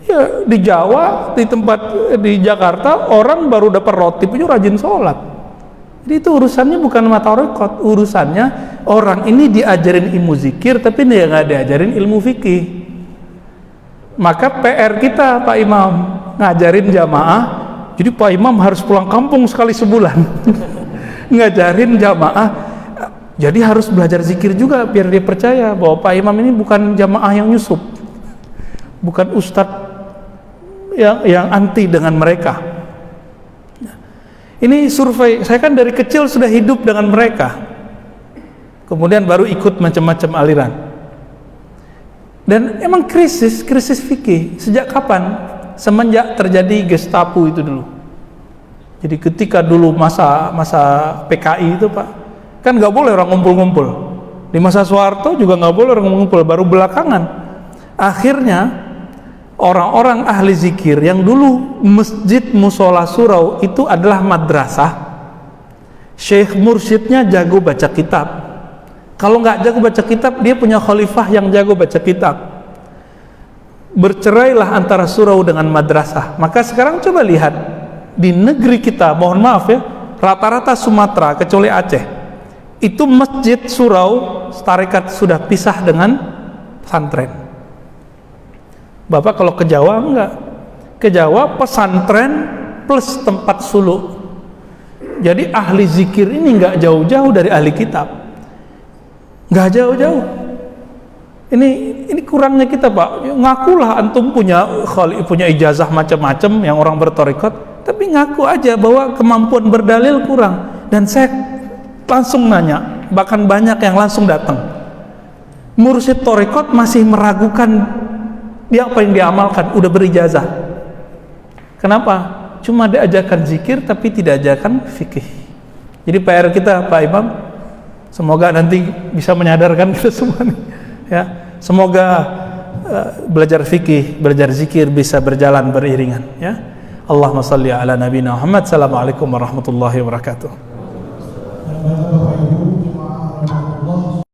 Ya, di Jawa, di Jakarta, orang baru dapat roti itu rajin sholat. Jadi itu urusannya bukan sama torikot, urusannya orang ini diajarin ilmu zikir, tapi dia nggak diajarin ilmu fikih. Maka PR kita, Pak Imam, ngajarin jamaah. Jadi Pak Imam harus pulang kampung sekali sebulan ngajarin jamaah. Jadi harus belajar zikir juga biar dia percaya bahwa Pak Imam ini bukan jamaah yang nyusup, bukan ustadz yang anti dengan mereka. Ini survei, saya kan dari kecil sudah hidup dengan mereka. Kemudian baru ikut macam-macam aliran. Dan emang krisis fikih. Sejak kapan? Semenjak terjadi Gestapo itu dulu. Jadi ketika dulu masa PKI itu Pak, kan nggak boleh orang ngumpul-ngumpul. Di masa Soeharto juga nggak boleh orang ngumpul. Baru belakangan, akhirnya orang-orang ahli zikir yang dulu masjid musola surau itu adalah madrasah. Syekh mursyidnya jago baca kitab. Kalau nggak jago baca kitab, dia punya khalifah yang jago baca kitab. Bercerailah antara surau dengan madrasah. Maka sekarang coba lihat di negeri kita, mohon maaf ya, rata-rata Sumatera kecuali Aceh, itu masjid surau tarekat sudah pisah dengan pesantren. Bapak kalau ke Jawa enggak? Ke Jawa pesantren plus tempat suluk. Jadi ahli zikir ini enggak jauh-jauh dari ahli kitab. Enggak jauh-jauh. Ini kurangnya kita Pak. Ngakulah antum punya ijazah macam-macam yang orang bertorikot, tapi ngaku aja bahwa kemampuan berdalil kurang. Dan saya langsung nanya, bahkan banyak yang langsung datang. Mursyid torikot masih meragukan dia apa yang diamalkan, udah berijazah. Kenapa? Cuma diajarkan zikir tapi tidak ajarkan fikih. Jadi PR kita Pak Imam, semoga nanti bisa menyadarkan kita semua nih, ya. Semoga belajar fikih, belajar zikir bisa berjalan beriringan, ya. Allahumma shalli ala nabiyina Muhammad. Assalamualaikum warahmatullahi wabarakatuh.